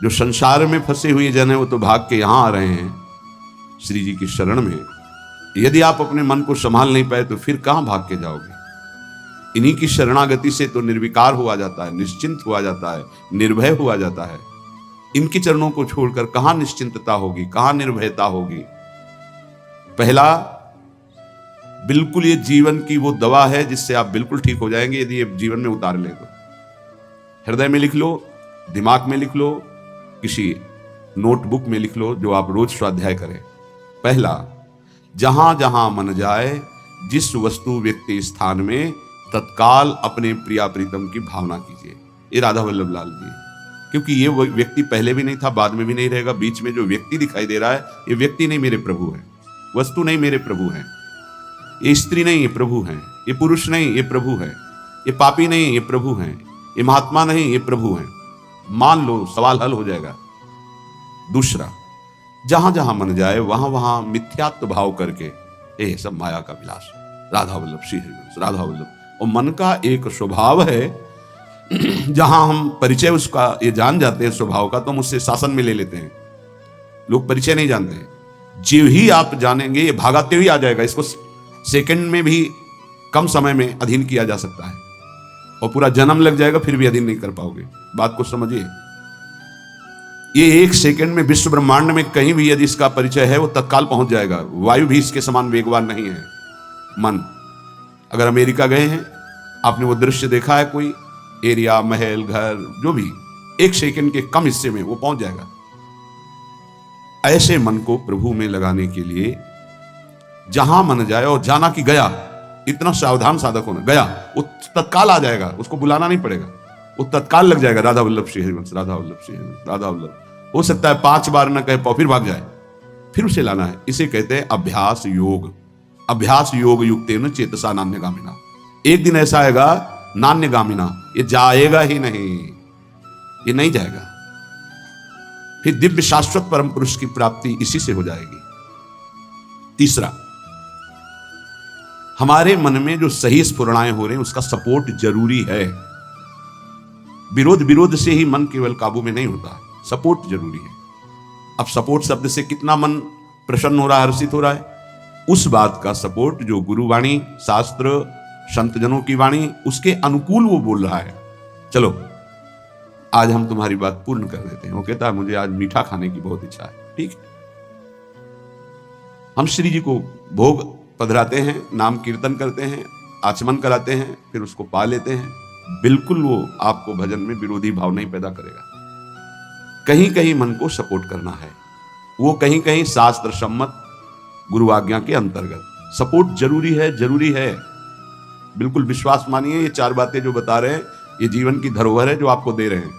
जो संसार में फंसे हुए जन है वो तो भाग के यहां आ रहे हैं श्री जी की शरण में। यदि आप अपने मन को संभाल नहीं पाए तो फिर कहां भाग के जाओगे? इन्हीं की शरणागति से तो निर्विकार हुआ जाता है, निश्चिंत हुआ जाता है, निर्भय हुआ जाता है। इनके चरणों को छोड़कर कहां निश्चिंतता होगी, कहां निर्भयता होगी? पहला, बिल्कुल ये जीवन की वो दवा है जिससे आप बिल्कुल ठीक हो जाएंगे यदि ये जीवन में उतार ले तो। हृदय में लिख लो, दिमाग में लिख लो, किसी नोटबुक में लिख लो, जो आप रोज स्वाध्याय करें। पहला, जहां जहां मन जाए, जिस वस्तु व्यक्ति स्थान में, तत्काल अपने प्रिया प्रीतम की भावना कीजिए। ये राधा वल्लभ लाल जी, क्योंकि ये व्यक्ति पहले भी नहीं था, बाद में भी नहीं रहेगा। बीच में जो व्यक्ति दिखाई दे रहा है, ये व्यक्ति नहीं, मेरे प्रभु है। वस्तु नहीं, मेरे प्रभु है। ये स्त्री नहीं, ये प्रभु है। ये पुरुष नहीं, ये प्रभु है। ये पापी नहीं, ये प्रभु है। ये महात्मा नहीं, ये प्रभु है। मान लो, सवाल हल हो जाएगा। दूसरा, जहां जहां मन जाए वहां वहां मिथ्यात्व भाव करके, ये सब माया का विलास, राधा वल्लभ श्री हरिवंश, राधा वल्लभ। और मन का एक स्वभाव है, जहां हम परिचय उसका ये जान जाते हैं स्वभाव का, तो हम उससे शासन में ले लेते हैं। लोग परिचय नहीं जानते हैं। जीव ही आप जानेंगे, ये भागाते हुए आ जाएगा। इसको सेकंड में भी कम समय में अधीन किया जा सकता है, और पूरा जन्म लग जाएगा फिर भी अधीन नहीं कर पाओगे। बात को समझिए। ये 1 सेकंड में विश्व ब्रह्मांड में कहीं भी यदि इसका परिचय है, वो तत्काल पहुंच जाएगा। वायु भी इसके समान वेगवान नहीं है। मन, अगर अमेरिका गए हैं, आपने वो दृश्य देखा है, कोई एरिया, महल, घर, जो भी, 1 सेकंड के कम हिस्से में वो पहुंच जाएगा। ऐसे मन को प्रभु में लगाने के लिए जहां मन जाए, और जाना कि गया, इतना सावधान साधक होना, गया वो तत्काल आ जाएगा, उसको बुलाना नहीं पड़ेगा, वो तत्काल लग जाएगा। राधा वल्लभ श्री हरिवंश, राधा वल्लभ श्री हरिवंश, राधा वल्लभ। हो सकता है 5 बार न कहे पाओ, फिर भाग जाए, फिर उसे लाना है। इसे कहते हैं अभ्यास योग। अभ्यास योग युक्तेन चेतसा नान्यगामिना। एक दिन ऐसा आएगा, नान्यगामिना, ये जाएगा ही नहीं, ये नहीं जाएगा। फिर दिव्य शाश्वत परम पुरुष की प्राप्ति इसी से हो जाएगी। तीसरा, हमारे मन में जो सही स्फुरणाएं हो रहे हैं उसका सपोर्ट जरूरी है। विरोध से ही मन केवल काबू में नहीं होता, सपोर्ट जरूरी है। अब सपोर्ट शब्द से कितना मन प्रसन्न हो रहा है, हर्षित हो रहा है, उस बात का सपोर्ट जो गुरुवाणी, शास्त्र, संतजनों की वाणी, उसके अनुकूल वो बोल रहा है। चलो आज हम तुम्हारी बात पूर्ण कर देते हैं। वो कहता है मुझे आज मीठा खाने की बहुत इच्छा है, ठीक है। हम श्री जी को भोग पधराते हैं, नाम कीर्तन करते हैं, आचमन कराते हैं, फिर उसको पा लेते हैं। बिल्कुल वो आपको भजन में विरोधी भाव नहीं पैदा करेगा। कहीं कहीं मन को सपोर्ट करना है, वो कहीं कहीं शास्त्र सम्मत गुरु आज्ञा के अंतर्गत सपोर्ट जरूरी है, जरूरी है। बिल्कुल विश्वास मानिए, ये 4 बातें जो बता रहे हैं ये जीवन की धरोहर है जो आपको दे रहे हैं।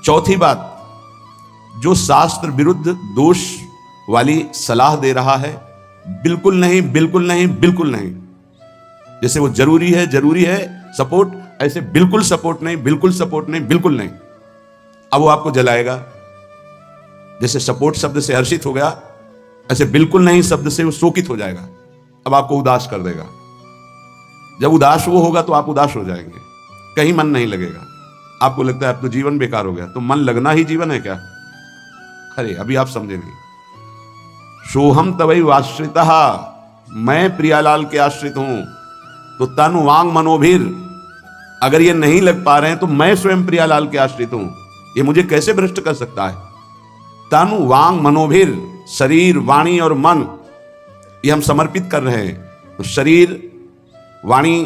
चौथी बात, जो शास्त्र विरुद्ध दोष वाली सलाह दे रहा है, बिल्कुल नहीं, बिल्कुल नहीं, बिल्कुल नहीं। जैसे वो जरूरी है सपोर्ट, ऐसे बिल्कुल सपोर्ट नहीं, बिल्कुल सपोर्ट नहीं, बिल्कुल नहीं। अब वो आपको जलाएगा। जैसे सपोर्ट शब्द से हर्षित हो गया, ऐसे बिल्कुल नहीं शब्द से वो शोकित हो जाएगा। अब आपको उदास कर देगा। जब उदास वो होगा तो आप उदास हो जाएंगे, कहीं मन नहीं लगेगा। आपको लगता है अब तो जीवन बेकार हो गया। तो मन लगना ही जीवन है क्या? अरे अभी आप समझे नहीं। सोहम तवैव आश्रितः, मैं प्रियालाल के आश्रित हूं। तो तन वांग मनोभिर, अगर ये नहीं लग पा रहे हैं तो मैं स्वयं प्रियालाल के आश्रित हूं। ये मुझे कैसे भ्रष्ट कर सकता है? तन वांग मनोभिर, शरीर वाणी और मन, ये हम समर्पित कर रहे हैं। तो शरीर वाणी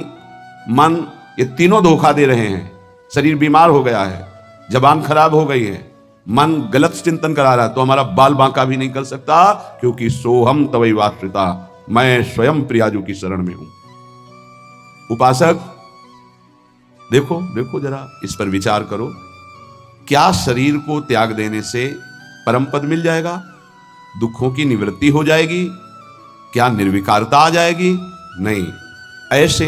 मन ये तीनों धोखा दे रहे हैं। शरीर बीमार हो गया है, जबान खराब हो गई है, मन गलत चिंतन करा रहा है, तो हमारा बाल बांका भी नहीं कर सकता, क्योंकि सोहम तवैव आश्रिता, मैं स्वयं प्रियाजू की शरण में हूं। उपासक देखो देखो जरा इस पर विचार करो। क्या शरीर को त्याग देने से परम पद मिल जाएगा? दुखों की निवृत्ति हो जाएगी? क्या निर्विकारता आ जाएगी? नहीं। ऐसे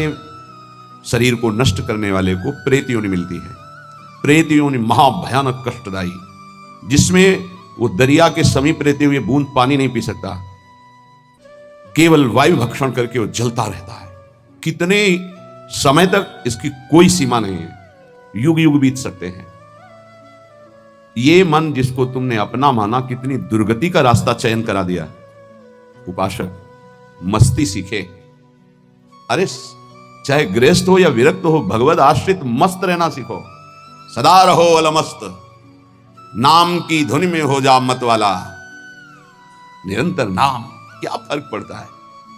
शरीर को नष्ट करने वाले को प्रेत योनि मिलती है। प्रेत योनि महाभयानक कष्टदायी, जिसमें वो दरिया के समीप रहते हुए बूंद पानी नहीं पी सकता, केवल वायु भक्षण करके वो जलता रहता है। कितने समय तक इसकी कोई सीमा नहीं है, युग युग बीत सकते हैं। ये मन जिसको तुमने अपना माना, कितनी दुर्गति का रास्ता चयन करा दिया। उपासक मस्ती सीखे। अरे चाहे गृहस्थ हो या विरक्त हो, भगवत आश्रित मस्त रहना सीखो। सदा रहो अलमस्त, नाम की धुन में हो जा मत वाला। निरंतर नाम, क्या फर्क पड़ता है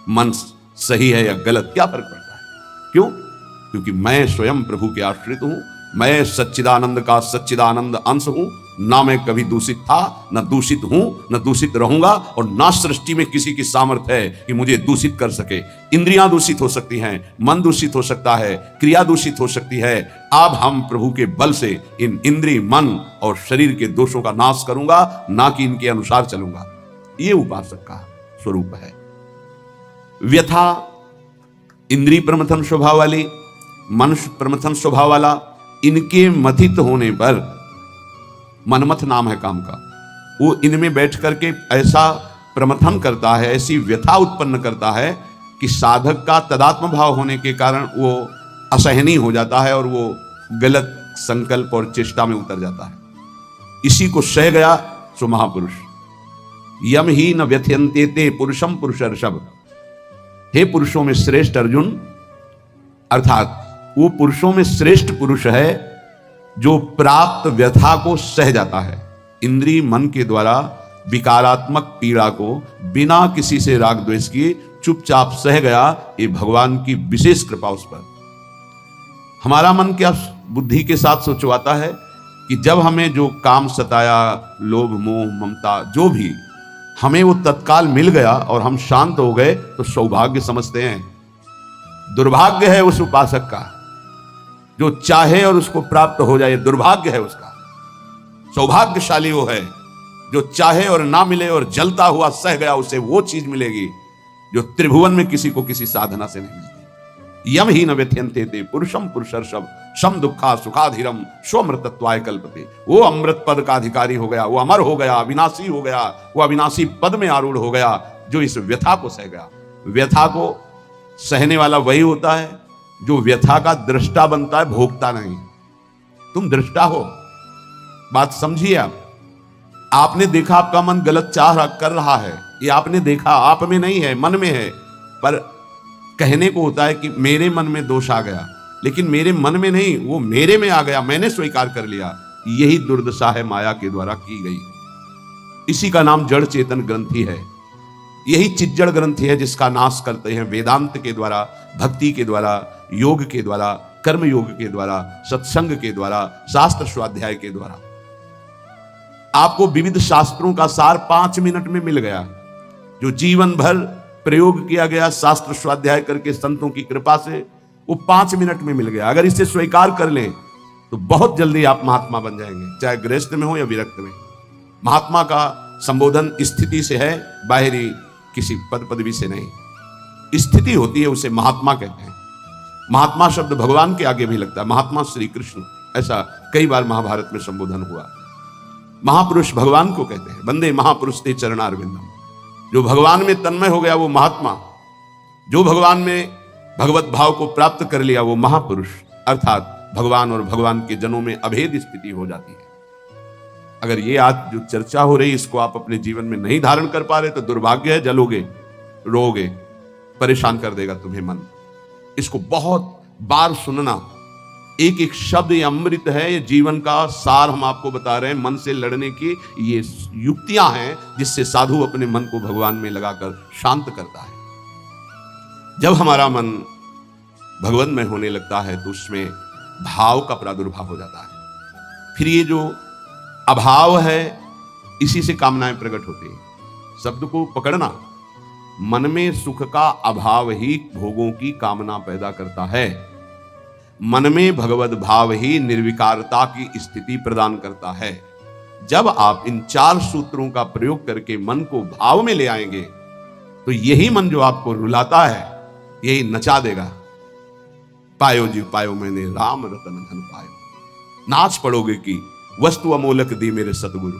मन सही है या गलत, क्या फर्क पड़ता है? क्यों? क्योंकि मैं स्वयं प्रभु के आश्रित हूं। मैं सच्चिदानंद का सच्चिदानंद अंश हूं। ना मैं कभी दूषित था, न दूषित हूं, न दूषित रहूंगा, और ना सृष्टि में किसी की सामर्थ्य है कि मुझे दूषित कर सके। इंद्रियां दूषित हो सकती हैं, मन दूषित हो सकता है, क्रिया दूषित हो सकती है। अब हम प्रभु के बल से इन इंद्रिय, मन और शरीर के दोषों का नाश करूंगा, ना कि इनके अनुसार चलूंगा। ये उपासक का स्वरूप है। व्यथा इंद्रिय प्रमथन स्वभाव वाली, मनुष्य प्रमथन स्वभाव वाला, इनके मथित होने पर, मनमथ नाम है काम का, वो इनमें बैठ करके ऐसा प्रमथन करता है, ऐसी व्यथा उत्पन्न करता है कि साधक का तदात्म भाव होने के कारण वो असहनीय हो जाता है और वो गलत संकल्प और चेष्टा में उतर जाता है। इसी को सह गया सो महापुरुष। यम ही न व्यथयन्ते ते पुरुषम पुरुषर्षभ। हे पुरुषों में श्रेष्ठ अर्जुन, अर्थात वो पुरुषों में श्रेष्ठ पुरुष है जो प्राप्त व्यथा को सह जाता है। इंद्रिय मन के द्वारा विकारात्मक पीड़ा को बिना किसी से राग द्वेष किए चुपचाप सह गया, ये भगवान की विशेष कृपा उस पर। हमारा मन क्या बुद्धि के साथ सोचवाता है कि जब हमें जो काम सताया, लोभ मोह ममता जो भी, हमें वो तत्काल मिल गया और हम शांत हो गए तो सौभाग्य समझते हैं। दुर्भाग्य है उस उपासक का जो चाहे और उसको प्राप्त हो जाए, दुर्भाग्य है उसका। सौभाग्यशाली वो है जो चाहे और ना मिले और जलता हुआ सह गया, उसे वो चीज मिलेगी जो त्रिभुवन में किसी को किसी साधना से नहीं मिलती। यम ही न व्यथयन्ते ते पुरुषम पुरुषर्षभ सम दुखा सुखाधीरम स्वमृतत्वाय कल्पते। वो अमृत पद का अधिकारी हो गया, वो अमर हो गया, अविनाशी हो गया, वो अविनाशी पद में आरूढ़ हो गया जो इस व्यथा को सह गया। व्यथा को सहने वाला वही होता है जो व्यथा का दृष्टा बनता है, भोगता नहीं। तुम दृष्टा हो, बात समझिए। आपने देखा आपका मन गलत चाह कर रहा है, ये आपने देखा, आप में नहीं है, मन में है। पर कहने को होता है कि मेरे मन में दोष आ गया, लेकिन मेरे मन में नहीं, वो मेरे में आ गया, मैंने स्वीकार कर लिया। यही दुर्दशा है माया के द्वारा की गई। इसी का नाम जड़ चेतन ग्रंथि है। यही चिज्जड़ ग्रंथि है जिसका नाश करते हैं वेदांत के द्वारा, भक्ति के द्वारा, योग के द्वारा, कर्म योग के द्वारा, सत्संग के द्वारा, शास्त्र स्वाध्याय के द्वारा। आपको विविध शास्त्रों का सार 5 मिनट में मिल गया, जो जीवन भर प्रयोग किया गया शास्त्र स्वाध्याय करके संतों की कृपा से, वो 5 मिनट में मिल गया। अगर इसे स्वीकार कर लें तो बहुत जल्दी आप महात्मा बन जाएंगे, चाहे गृहस्थ में हो या विरक्त में। महात्मा का संबोधन स्थिति से है, बाहरी किसी पद पदवी से नहीं। स्थिति होती है, उसे महात्मा कहते हैं। महात्मा शब्द भगवान के आगे भी लगता है, महात्मा श्री कृष्ण, ऐसा कई बार महाभारत में संबोधन हुआ। महापुरुष भगवान को कहते हैं, वंदे महापुरुष ते चरणारविंदम। जो भगवान में तन्मय हो गया वो महात्मा, जो भगवान में भगवत भाव को प्राप्त कर लिया वो महापुरुष, अर्थात भगवान और भगवान के जनों में अभेद स्थिति हो जाती है। अगर ये आज जो चर्चा हो रही इसको आप अपने जीवन में नहीं धारण कर पा रहे तो दुर्भाग्य है, जलोगे, रोगे, परेशान कर देगा तुम्हें मन। इसको बहुत बार सुनना। एक एक शब्द ये अमृत है, ये जीवन का सार हम आपको बता रहे हैं। मन से लड़ने की ये युक्तियां हैं जिससे साधु अपने मन को भगवान में लगाकर शांत करता है। जब हमारा मन भगवान में होने लगता है तो उसमें भाव का प्रादुर्भाव हो जाता है। फिर ये जो अभाव है इसी से कामनाएं प्रकट होती हैं। शब्द को पकड़ना, मन में सुख का अभाव ही भोगों की कामना पैदा करता है। मन में भगवत भाव ही निर्विकारता की स्थिति प्रदान करता है। जब आप इन 4 सूत्रों का प्रयोग करके मन को भाव में ले आएंगे तो यही मन जो आपको रुलाता है यही नचा देगा। पायो जी पायो मैंने राम रतन धन पायो, नाच पड़ोगे कि वस्तु अमोलक दी मेरे सदगुरु,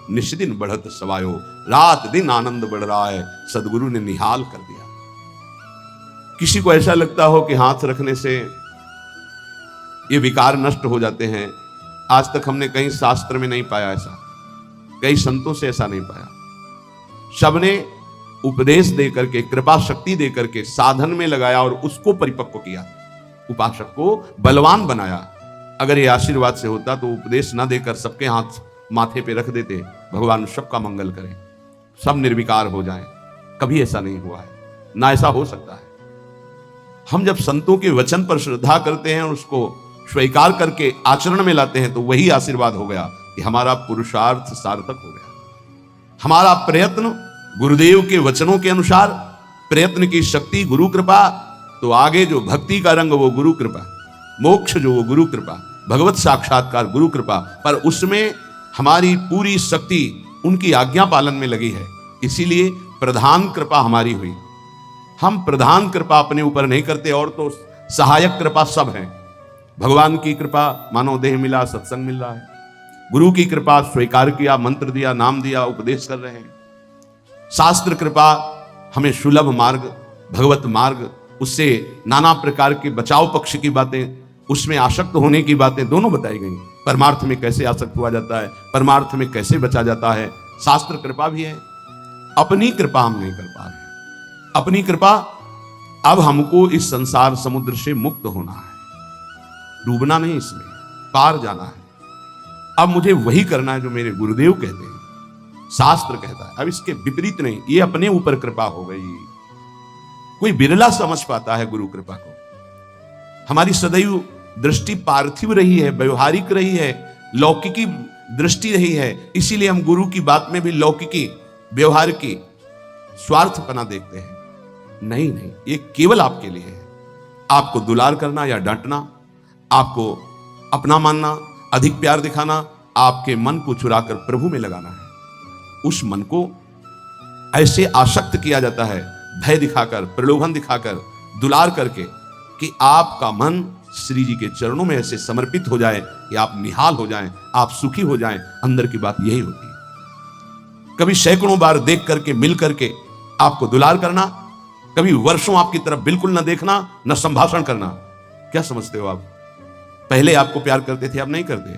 निष्दिन बढ़त सवायो, रात दिन आनंद बढ़ रहा है, सदगुरु ने निहाल कर दिया। किसी को ऐसा लगता हो कि हाथ रखने से ये विकार नष्ट हो जाते हैं। आज तक हमने कहीं शास्त्र में नहीं पाया ऐसा, कई संतों से ऐसा नहीं पाया। सबने उपदेश दे करके, कृपा शक्ति दे करके साधन में लगाया और उसको परिपक्व किया, उपासक को बलवान बनाया। अगर ये आशीर्वाद से होता तो उपदेश ना देकर सबके हाथ माथे पे रख देते, भगवान सबका मंगल करें, सब निर्विकार हो जाएं। कभी ऐसा नहीं हुआ है, ना ऐसा हो सकता है। हम जब संतों के वचन पर श्रद्धा करते हैं और उसको स्वीकार करके आचरण में लाते हैं तो वही आशीर्वाद हो गया कि हमारा पुरुषार्थ सार्थक हो गया। हमारा प्रयत्न गुरुदेव के वचनों के अनुसार, प्रयत्न की शक्ति गुरु कृपा, तो आगे जो भक्ति का रंग वो गुरु कृपा, मोक्ष जो वो गुरु कृपा, भगवत साक्षात्कार गुरु कृपा। पर उसमें हमारी पूरी शक्ति उनकी आज्ञा पालन में लगी है, इसीलिए प्रधान कृपा हमारी हुई। हम प्रधान कृपा अपने ऊपर नहीं करते और तो सहायक कृपा सब है। भगवान की कृपा, मानव देह मिला, सत्संग मिल रहा है। गुरु की कृपा, स्वीकार किया, मंत्र दिया, नाम दिया, उपदेश कर रहे हैं। शास्त्र कृपा, हमें सुलभ मार्ग, भगवत मार्ग, उससे नाना प्रकार के बचाव पक्ष की बातें, उसमें आसक्त होने की बातें दोनों बताई गई। परमार्थ में कैसे आसक्त हुआ जाता है, परमार्थ में कैसे बचा जाता है, शास्त्र कृपा भी है। अपनी कृपा हम नहीं कर पा रहे। अपनी कृपा, अब हमको इस संसार समुद्र से मुक्त होना है, डूबना नहीं, इसमें पार जाना है। अब मुझे वही करना है जो मेरे गुरुदेव कहते हैं, शास्त्र कहता है। अब इसके विपरीत नहीं, ये अपने ऊपर कृपा हो गई। कोई बिरला समझ पाता है गुरु कृपा को। हमारी सदैव दृष्टि पार्थिव रही है, व्यवहारिक रही है, लौकिकी दृष्टि रही है। इसीलिए हम गुरु की बात में भी लौकिकी, व्यवहार की, स्वार्थपना देखते हैं। नहीं नहीं, ये केवल आपके लिए है। आपको दुलार करना या डांटना, आपको अपना मानना, अधिक प्यार दिखाना, आपके मन को चुराकर प्रभु में लगाना है। उस मन को ऐसे आसक्त किया जाता है, भय दिखाकर, प्रलोभन दिखाकर, दुलार करके, कि आपका मन श्री जी के चरणों में ऐसे समर्पित हो जाए कि आप निहाल हो जाएं, आप सुखी हो जाएं। अंदर की बात यही होती है। कभी सैकड़ों बार देख करके, मिल करके आपको दुलार करना, कभी वर्षों आपकी तरफ बिल्कुल न देखना, न संभाषण करना। क्या समझते हो आप? पहले आपको प्यार करते थे, अब नहीं करते।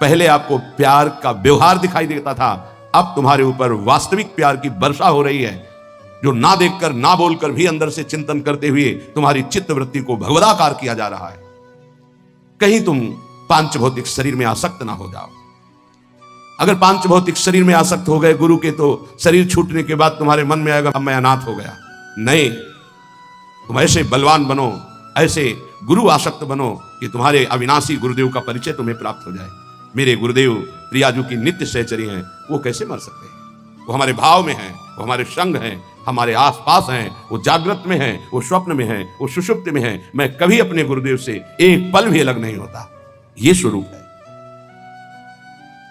पहले आपको प्यार का व्यवहार दिखाई देता था, अब तुम्हारे ऊपर वास्तविक प्यार की वर्षा हो रही है, जो ना देखकर, ना बोलकर भी अंदर से चिंतन करते हुए तुम्हारी चित्त वृत्ति को भगवदाकार किया जा रहा है। कहीं तुम पांच भौतिक शरीर में आसक्त ना हो जाओ। अगर पांच भौतिक शरीर में आसक्त हो गए गुरु के, तो शरीर छूटने के बाद तुम्हारे मन में आएगा अब मैं अनाथ हो गया। नहीं, तुम ऐसे बलवान बनो, ऐसे गुरु आसक्त बनो कि तुम्हारे अविनाशी गुरुदेव का परिचय तुम्हें प्राप्त हो जाए। मेरे गुरुदेव प्रियाजू की नित्य सहचरी हैं, वो कैसे मर सकते हैं? वो हमारे भाव में हैं, वो हमारे संग हैं, हमारे आसपास हैं, वो जागृत में हैं, वो स्वप्न में हैं, वो सुषुप्त में हैं। मैं कभी अपने गुरुदेव से एक पल भी अलग नहीं होता। ये स्वरूप है।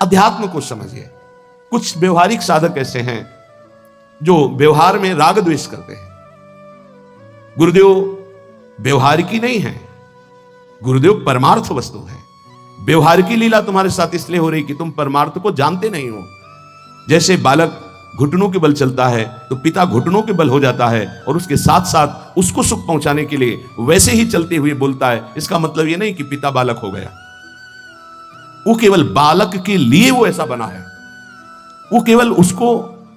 अध्यात्म को समझिए। कुछ व्यवहारिक साधक ऐसे हैं जो व्यवहार में राग द्वेष करते हैं। गुरुदेव व्यवहारिकी नहीं है, गुरुदेव परमार्थ वस्तु है। व्यवहार की लीला तुम्हारे साथ इसलिए हो रही कि तुम परमार्थ को जानते नहीं हो। जैसे बालक घुटनों के बल चलता है तो पिता घुटनों के बल हो जाता है और उसके साथ साथ उसको सुख पहुंचाने के लिए वैसे ही चलते हुए बोलता है। इसका मतलब यह नहीं कि पिता बालक हो गया। वो केवल बालक के लिए वो ऐसा बना है, वो केवल उसको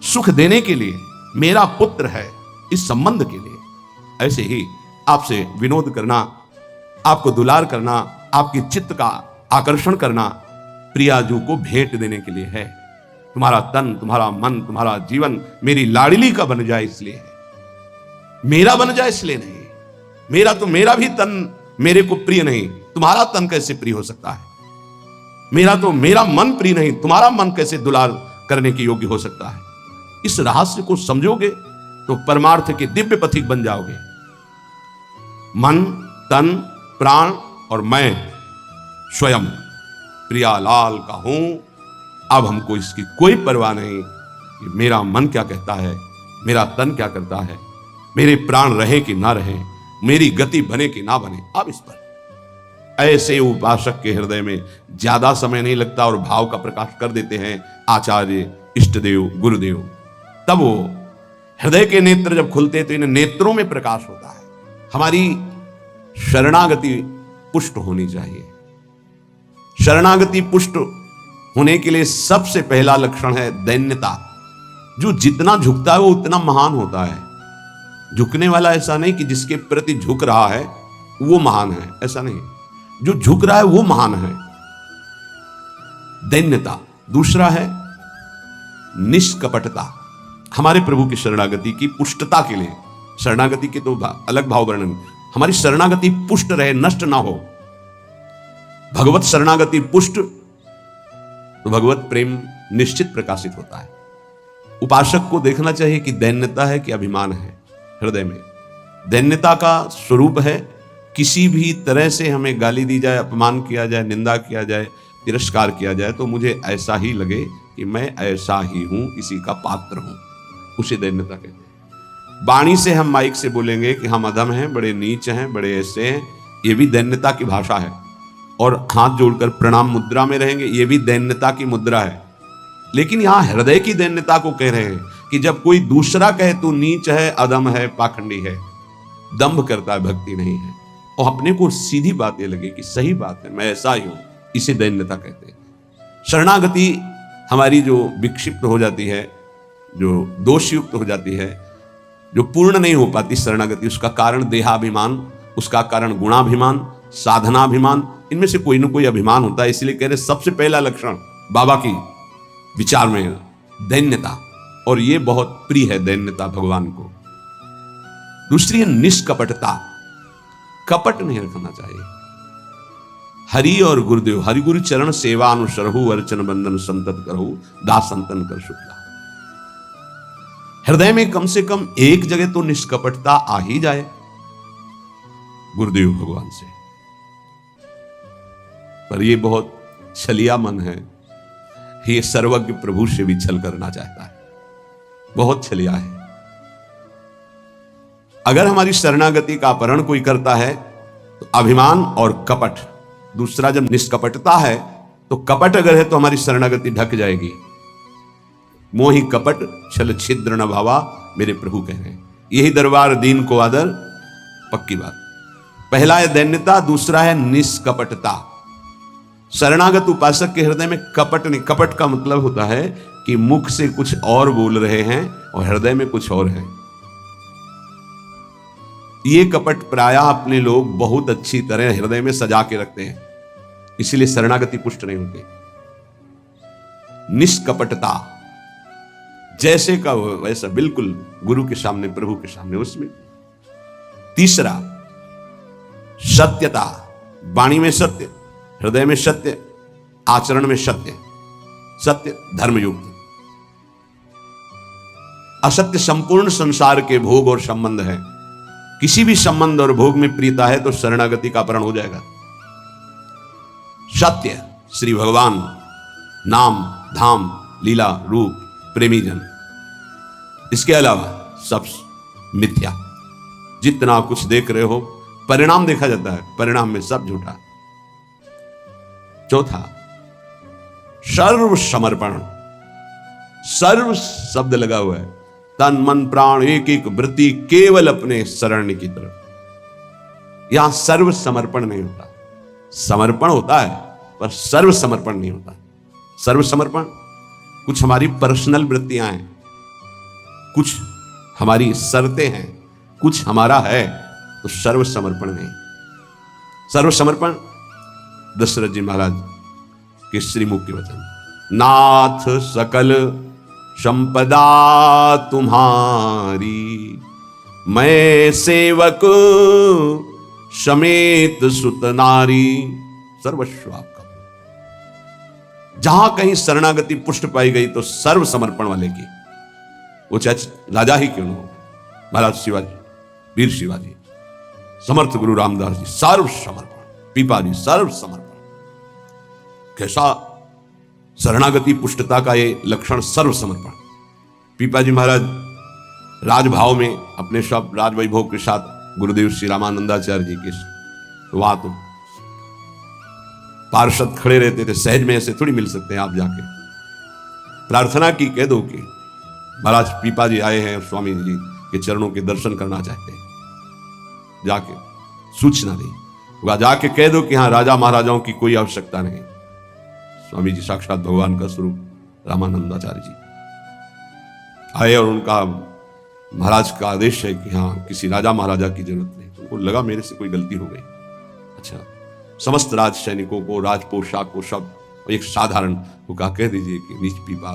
सुख देने के लिए, मेरा पुत्र है इस संबंध के लिए। ऐसे ही आपसे विनोद करना, आपको दुलार करना, आपके चित्त का आकर्षण करना प्रियाजू को भेंट देने के लिए है। तुम्हारा तन, तुम्हारा मन, तुम्हारा जीवन मेरी लाडली का बन जाए इसलिए है, मेरा बन जाए इसलिए नहीं। मेरा भी तन मेरे को प्रिय नहीं, तुम्हारा तन कैसे प्रिय हो सकता है? मेरा मन प्रिय नहीं, तुम्हारा मन कैसे दुलार करने के योग्य हो सकता है? इस रहस्य को समझोगे तो परमार्थ के दिव्य पथिक बन जाओगे। मन, तन, प्राण और मैं स्वयं प्रियालाल का हूं। अब हमको इसकी कोई परवाह नहीं कि मेरा मन क्या कहता है, मेरा तन क्या करता है, मेरे प्राण रहे कि ना रहे, मेरी गति बने कि ना बने। अब इस पर ऐसे उपासक के हृदय में ज्यादा समय नहीं लगता और भाव का प्रकाश कर देते हैं आचार्य, इष्टदेव, गुरुदेव। तब वो हृदय के नेत्र जब खुलते तो इन नेत्रों में प्रकाश होता है। हमारी शरणागति पुष्ट होनी चाहिए। शरणागति पुष्ट होने के लिए सबसे पहला लक्षण है दैन्यता। जो जितना झुकता है वो उतना महान होता है। झुकने वाला ऐसा नहीं कि जिसके प्रति झुक रहा है वो महान है, ऐसा नहीं। जो झुक रहा है वो महान है, दैन्यता। दूसरा है निष्कपटता। हमारे प्रभु की शरणागति की पुष्टता के लिए, शरणागति के तो अलग भाव वर्णन, हमारी शरणागति पुष्ट रहे, नष्ट ना हो। भगवत शरणागति पुष्ट तो भगवत प्रेम निश्चित प्रकाशित होता है। उपासक को देखना चाहिए कि दैन्यता है कि अभिमान है हृदय में। दैन्यता का स्वरूप है किसी भी तरह से हमें गाली दी जाए, अपमान किया जाए, निंदा किया जाए, तिरस्कार किया जाए तो मुझे ऐसा ही लगे कि मैं ऐसा ही हूं, किसी का पात्र हूं, उसे दैन्यता कहते हैं। वाणी से हम माइक से बोलेंगे कि हम अधम हैं, बड़े नीच हैं, बड़े ऐसे हैं, ये भी दैन्यता की भाषा है। और हाथ जोड़कर प्रणाम मुद्रा में रहेंगे, ये भी दैन्यता की मुद्रा है। लेकिन यहां हृदय की दैन्यता को कह रहे हैं कि जब कोई दूसरा कहे तू नीच है, अधम है, पाखंडी है, दंभ करता है, भक्ति नहीं है, और अपने को सीधी बात ये लगे कि सही बात है, मैं ऐसा ही हूं, इसे दैन्यता कहते हैं। शरणागति हमारी जो विक्षिप्त हो जाती है, जो दोषयुक्त हो जाती है, जो पूर्ण नहीं हो पाती शरणागति, उसका कारण देहाभिमान, उसका कारण गुणाभिमान, साधनाभिमान, इनमें से कोई ना कोई अभिमान होता है। इसलिए कह रहे सबसे पहला लक्षण बाबा की विचार में दैन्यता, और ये बहुत प्रिय है दैन्यता भगवान को। दूसरी है निष्कपटता। कपट नहीं रखना चाहिए। हरि और गुरुदेव, हरि गुरु चरण सेवा अनुसरहु, अर्चन बंदन संतत करहु, दास संतन कर शुक्ला। हृदय में कम से कम एक जगह तो निष्कपटता आ ही जाए गुरुदेव भगवान से। पर ये बहुत छलिया मन है, ये सर्वज्ञ प्रभु से भी छल करना चाहता है, बहुत छलिया है। अगर हमारी शरणागति का अपहरण कोई करता है तो अभिमान और कपट। दूसरा जब निष्कपटता है तो कपट अगर है तो हमारी शरणागति ढक जाएगी। मोहि कपट छल छिद्र न भावा, मेरे प्रभु कह रहे हैं। यही दरबार दीन को आदर, पक्की बात। पहला है दैन्यता, दूसरा है निष्कपटता। शरणागत उपासक के हृदय में कपट नहीं। कपट का मतलब होता है कि मुख से कुछ और बोल रहे हैं और हृदय में कुछ और है। ये कपट प्रायः अपने लोग बहुत अच्छी तरह हृदय में सजा के रखते हैं, इसलिए शरणागति पुष्ट नहीं होती। निष्कपटता, जैसे का वैसा, बिल्कुल गुरु के सामने, प्रभु के सामने, उसमें। तीसरा सत्यता। वाणी में सत्य, हृदय में सत्य, आचरण में सत्य, सत्य धर्मयुक्त। असत्य संपूर्ण संसार के भोग और संबंध है। किसी भी संबंध और भोग में प्रीता है तो शरणागति का अपहरण हो जाएगा। सत्य श्री भगवान, नाम, धाम, लीला, रूप, प्रेमी जन। इसके अलावा सब मिथ्या। जितना कुछ देख रहे हो परिणाम देखा जाता है, परिणाम में सब झूठा। चौथा सर्व समर्पण। सर्व शब्द लगा हुआ है, तन मन प्राण एक एक वृत्ति केवल अपने शरण की तरफ। यहां सर्व समर्पण नहीं होता। समर्पण होता है पर सर्व समर्पण नहीं होता। सर्व समर्पण कुछ हमारी पर्सनल वृत्तियां हैं, कुछ हमारी शर्तें हैं, कुछ हमारा है, तो सर्व समर्पण नहीं। सर्व समर्पण दशरथ जी महाराज के श्रीमुख के वचन, नाथ सकल संपदा तुम्हारी, मैं सेवक समेत सुत नारी, सर्वस्व आपका। जहां कहीं शरणागति पुष्ट पाई गई तो सर्व समर्पण वाले की, वो चाहे राजा ही क्यों न हो, महाराज शिवाजी, वीर शिवाजी, समर्थ गुरु रामदास जी, सर्व समर्पण, पीपा जी सर्व समर्पण। कैसा शरणागति पुष्टता का ये लक्षण, सर्व समर्पण। पीपा जी महाराज राजभाव में अपने सब राजवैभव के साथ गुरुदेव श्री रामानंदाचार्य जी के, तो वहां तो पार्षद खड़े रहते थे, सहज में ऐसे थोड़ी मिल सकते हैं आप। जाके प्रार्थना की, कह दो कि महाराज पीपा जी आए हैं, स्वामी जी के चरणों के दर्शन करना चाहते हैं, जाके सूचना दी, जाके कह दो कि हाँ राजा महाराजाओं की कोई आवश्यकता नहीं। स्वामी जी साक्षात भगवान का स्वरूप रामानंदाचार्य जी आए और उनका महाराज का आदेश है कि हाँ किसी राजा महाराजा की जरूरत नहीं। तो उनको लगा मेरे से कोई गलती हो गई। अच्छा, समस्त राज सैनिकों को, राज पोशाक को, सब एक साधारण को कहा कह दीजिए कि नीच पीपा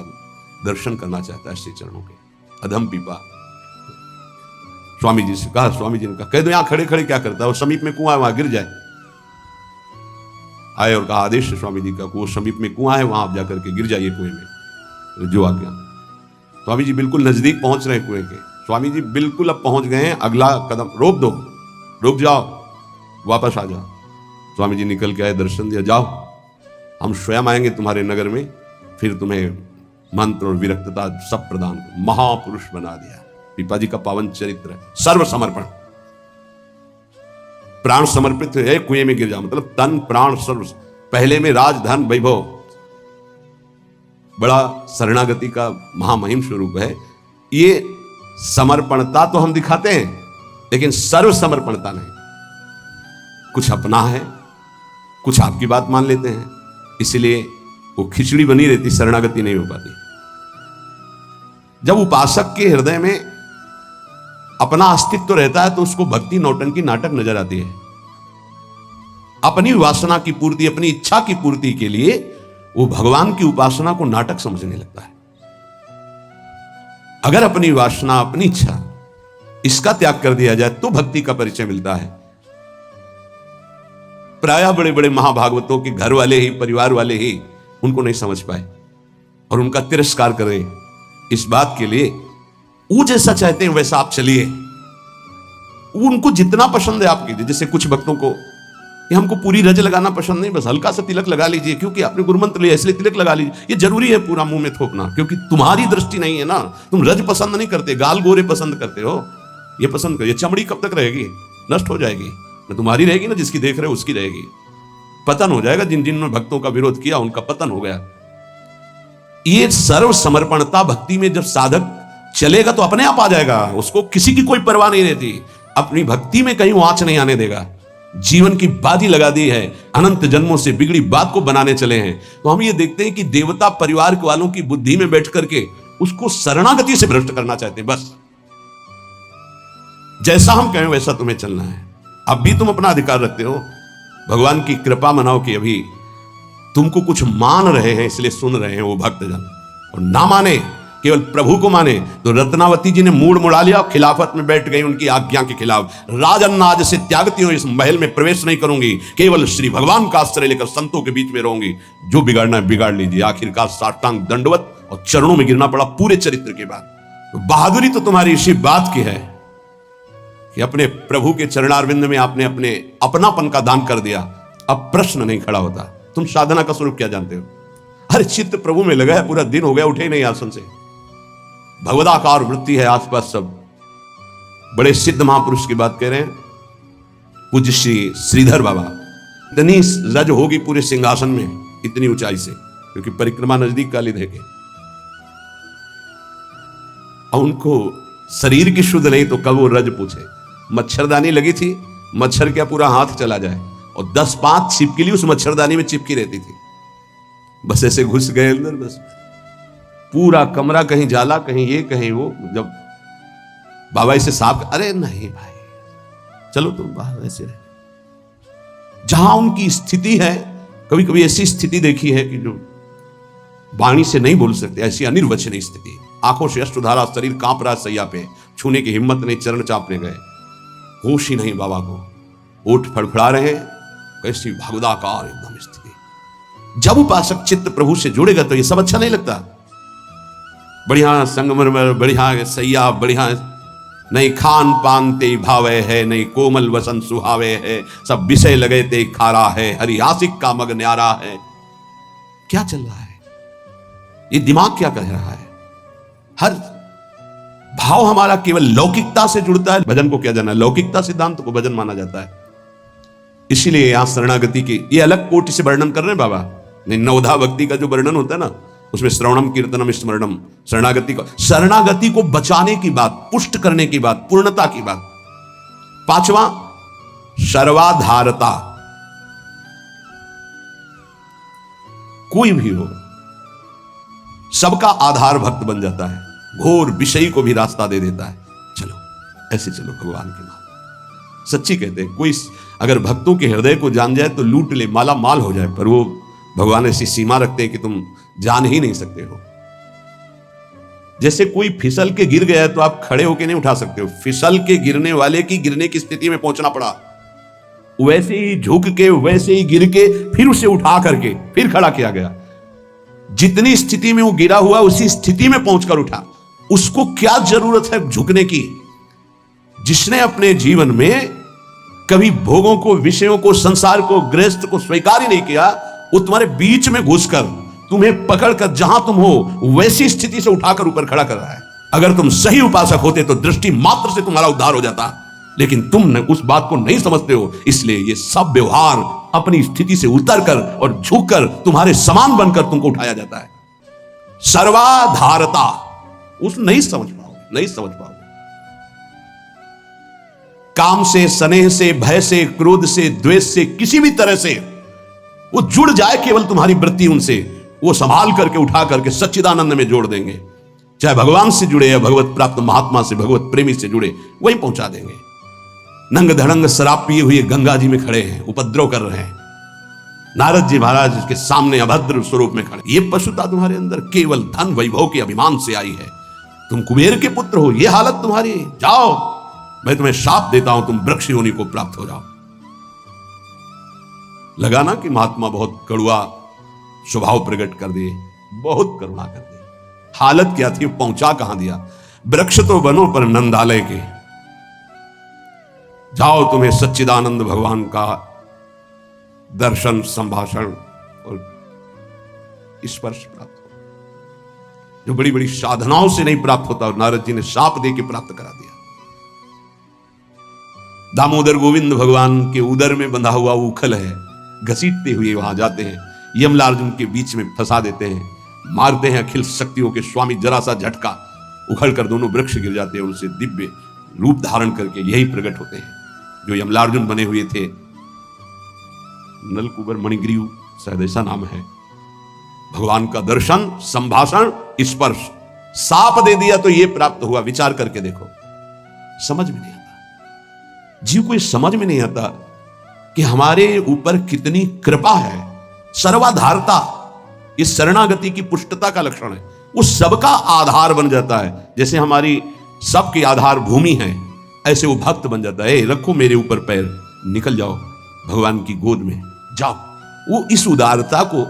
दर्शन करना चाहता है श्री चरणों के, अधम पीपा। स्वामी जी से कहा, स्वामी जी ने कहा कह दो, यहां खड़े खड़े क्या करता है, वो समीप में कुआं है वहां गिर जाए। आए और कहा आदेश है स्वामी जी का, वो समीप में कुआं है वहां आप जाकर के गिर जाइए कुएं में। जो आ गया, स्वामी जी बिल्कुल नजदीक पहुंच रहे कुएं के। स्वामी जी बिल्कुल अब पहुंच गए हैं, अगला कदम रोक दो, रुक जाओ, वापस आ जाओ। स्वामी जी निकल के आए, दर्शन दिया, जाओ हम स्वयं आएंगे तुम्हारे नगर में, फिर तुम्हें मंत्र और विरक्तता सब प्रदान, महापुरुष बना दिया। पीपा जी का पावन चरित्र है, सर्व समर्पण, प्राण समर्पित है, कुएं में गिर जा, मतलब तन प्राण सर्व। पहले में राज धन वैभव, बड़ा शरणागति का महामहिम स्वरूप है। ये समर्पणता तो हम दिखाते हैं, लेकिन सर्व समर्पणता नहीं। कुछ अपना है, कुछ आपकी बात मान लेते हैं, इसलिए वो खिचड़ी बनी रहती, शरणागति नहीं हो पाती। जब उपासक के हृदय में अपना अस्तित्व रहता है तो उसको भक्ति नौटंकी नाटक नजर आती है। अपनी वासना की पूर्ति, अपनी इच्छा की पूर्ति के लिए वो भगवान की उपासना को नाटक समझने लगता है। अगर अपनी वासना, अपनी इच्छा, इसका त्याग कर दिया जाए तो भक्ति का परिचय मिलता है। प्रायः बड़े बड़े महाभागवतों के घर वाले ही, परिवार वाले ही उनको नहीं समझ पाए और उनका तिरस्कार करें। इस बात के लिए वो जैसा चाहते हैं वैसा आप चलिए, उनको जितना पसंद है आप कीजिए। जैसे कुछ भक्तों को ये हमको पूरी रज लगाना पसंद नहीं, बस हल्का सा तिलक लगा लीजिए, क्योंकि आपने गुरुमंत्र लिया इसलिए तिलक लगा लीजिए। ये जरूरी है पूरा मुंह में थोपना, क्योंकि तुम्हारी दृष्टि नहीं है ना, तुम रज पसंद नहीं करते, गाल गोरे पसंद करते हो। ये पसंद करो, ये चमड़ी कब तक रहेगी, नष्ट हो जाएगी ना, तुम्हारी रहेगी ना, जिसकी देख रहे हो उसकी रहेगी। पतन हो जाएगा, जिन जिन भक्तों का विरोध किया उनका पतन हो गया। ये सर्व समर्पणता भक्ति में जब साधक चलेगा तो अपने आप आ जाएगा, उसको किसी की कोई परवाह नहीं रहती, अपनी भक्ति में कहीं आंच नहीं आने देगा। जीवन की बाजी लगा दी है, अनंत जन्मों से बिगड़ी बात को बनाने चले हैं। तो हम ये देखते हैं कि देवता परिवार वालों की बुद्धि में बैठ करके उसको शरणागति से भ्रष्ट करना चाहते हैं। बस जैसा हम कहें वैसा तुम्हें चलना है। अब भी तुम अपना अधिकार रखते हो, भगवान की कृपा मनाओ कि अभी तुमको कुछ मान रहे हैं इसलिए सुन रहे हैं वो भक्तजन, और ना माने, केवल प्रभु को माने। तो रत्नावती जी ने मूड मुड़ा लिया, खिलाफत में बैठ गई उनकी आज्ञा के खिलाफ। राजन्नाज से त्यागती हूं, इस महल में प्रवेश नहीं करूंगी, केवल श्री भगवान का आश्रय लेकर संतों के बीच में रहूंगी। जो बिगाड़ना है बिगाड़ लीजिए। आखिरकार साष्टांग दंडवत और चरणों में गिरना पड़ा पूरे चरित्र के बाद। तो बहादुरी तो तुम्हारी इसी बात की है कि अपने प्रभु के चरणारविंद में आपने अपने अपनापन का दान कर दिया। अब प्रश्न नहीं खड़ा होता, तुम साधना का स्वरूप क्या जानते हो? हर चित्त प्रभु में लगा है, पूरा दिन हो गया उठे ही नहीं आसन से, भगवदाकार वृत्ति है आसपास सब। बड़े सिद्ध महापुरुष की बात कह रहे हैं, पूज्य श्री श्रीधर बाबा। इतनी रज होगी पूरे सिंहासन में, इतनी ऊंचाई से, क्योंकि परिक्रमा नजदीक काली देखे। और उनको शरीर की शुद्ध नहीं तो कब वो रज पूछे। मच्छरदानी लगी थी, मच्छर क्या पूरा हाथ चला जाए, और 10-5 छिपकली उस मच्छरदानी में चिपकी रहती थी। बस ऐसे घुस गए अंदर, बस पूरा कमरा कहीं जाला कहीं ये कहीं वो। जब बाबा इसे साफ, अरे नहीं भाई चलो तुम बाहर ऐसे रहे। जहां उनकी स्थिति है, कभी कभी ऐसी स्थिति देखी है कि जो वाणी से नहीं बोल सकते, ऐसी अनिर्वचनीय स्थिति। आंखों से अश्रुधारा, शरीर कांप रहा सैया पे, छूने की हिम्मत नहीं, चरण चापने गए, होश ही नहीं बाबा को, ओठ फड़फड़ा रहे हैं, कैसी भगुदाकार एकदम स्थिति। जब उपासक चित्त प्रभु से जुड़ेगा तो ये सब अच्छा नहीं लगता। बढ़िया संगमरमर, बढ़िया सैया, बढ़िया नहीं खान पान ते भावे है, नहीं कोमल वसन सुहावे है, सब विषय लगे ते खारा है, हरि आशिक का मग न्यारा है। क्या चल रहा है? ये दिमाग क्या कह रहा है? हर भाव हमारा केवल लौकिकता से जुड़ता है। भजन को क्या जाना, लौकिकता सिद्धांत को भजन माना जाता है। इसीलिए यहां शरणागति की ये अलग कोटि से वर्णन कर रहे हैं बाबा। नवधा भक्ति का जो वर्णन होता है ना, उसमें श्रवणम कीर्तनम स्मरणम, शरणागति को बचाने की बात, पुष्ट करने की बात, पूर्णता की बात। पांचवा सर्वाधारता। कोई भी हो सबका आधार भक्त बन जाता है, घोर विषयी को भी रास्ता दे देता है। चलो ऐसे चलो भगवान के नाम। सच्ची कहते हैं, कोई अगर भक्तों के हृदय को जान जाए तो लूट ले, माला माल हो जाए, पर वो भगवान ऐसी सीमा रखते हैं कि तुम जान ही नहीं सकते हो। जैसे कोई फिसल के गिर गया है तो आप खड़े होकर नहीं उठा सकते हो, फिसल के गिरने वाले की गिरने की स्थिति में पहुंचना पड़ा, वैसे ही झुक के, वैसे ही गिर के, फिर उसे उठा करके फिर खड़ा किया गया। जितनी स्थिति में वो गिरा हुआ उसी स्थिति में पहुंचकर उठा। उसको क्या जरूरत है झुकने की? जिसने अपने जीवन में कभी भोगों को, विषयों को, संसार को, गृहस्थ को स्वीकार ही नहीं किया, वो तुम्हारे बीच में घुसकर तुम्हें पकड़कर जहां तुम हो वैसी स्थिति से उठाकर ऊपर खड़ा कर रहा है। अगर तुम सही उपासक होते तो दृष्टि मात्र से तुम्हारा उद्धार हो जाता, लेकिन तुम उस बात को नहीं समझते हो। इसलिए ये सब व्यवहार अपनी स्थिति से उतरकर और झुककर तुम्हारे समान बनकर तुमको उठाया जाता है। सर्वाधारता, उस नहीं समझ पाओगे, नहीं समझ पाओगे। काम से, स्नेह से, भय से, क्रोध से, द्वेष से, किसी भी तरह से वो जुड़ जाए केवल तुम्हारी वृत्ति उनसे, वो संभाल करके उठा करके सच्चिदानंद में जोड़ देंगे। चाहे भगवान से जुड़े या भगवत प्राप्त महात्मा से, भगवत प्रेमी से जुड़े, वहीं पहुंचा देंगे। नंग धड़ंग शराब पिए हुए गंगा जी में खड़े हैं, उपद्रव कर रहे हैं, नारद जी महाराज के सामने अभद्र स्वरूप में खड़े। ये पशुता तुम्हारे अंदर केवल धन वैभव के अभिमान से आई है। तुम कुबेर के पुत्र हो, ये हालत तुम्हारी। जाओ, मैं तुम्हें शाप देता हूं, तुम वृक्ष योनि को प्राप्त हो जाओ। लगा ना कि महात्मा बहुत कड़ुआ स्वभाव प्रकट कर दिए, बहुत करुणा कर दी। हालत क्या थी, पहुंचा कहां दिया? वृक्ष तो बनो पर नंदालय के। जाओ, तुम्हें सच्चिदानंद भगवान का दर्शन, संभाषण और स्पर्श प्राप्त हो, जो बड़ी बड़ी साधनाओं से नहीं प्राप्त होता। और नारद जी ने शाप दे के प्राप्त करा दिया। दामोदर गोविंद भगवान के उदर में बंधा हुआ उखल है, घसीटते हुए वहां जाते हैं, यमलार्जुन के बीच में फंसा देते हैं, मारते हैं अखिल शक्तियों के स्वामी। जरा सा झटका, उखड़ कर दोनों वृक्ष गिर जाते हैं, उनसे दिव्य रूप धारण करके यही प्रकट होते हैं जो यमलार्जुन बने हुए थे। नलकुबर मणिग्रीव शायद ऐसा नाम है। भगवान का दर्शन, संभाषण, स्पर्श, साप दे दिया तो यह प्राप्त हुआ। विचार करके देखो, समझ में नहीं आता। जीव को समझ में नहीं आता कि हमारे ऊपर कितनी कृपा है। सर्वाधारता इस शरणागति की पुष्टता का लक्षण है। वो सबका आधार बन जाता है। जैसे हमारी सबकी आधार भूमि है, ऐसे वो भक्त बन जाता है। रखो मेरे ऊपर पैर, निकल जाओ भगवान की गोद में जाओ। वो इस उदारता को,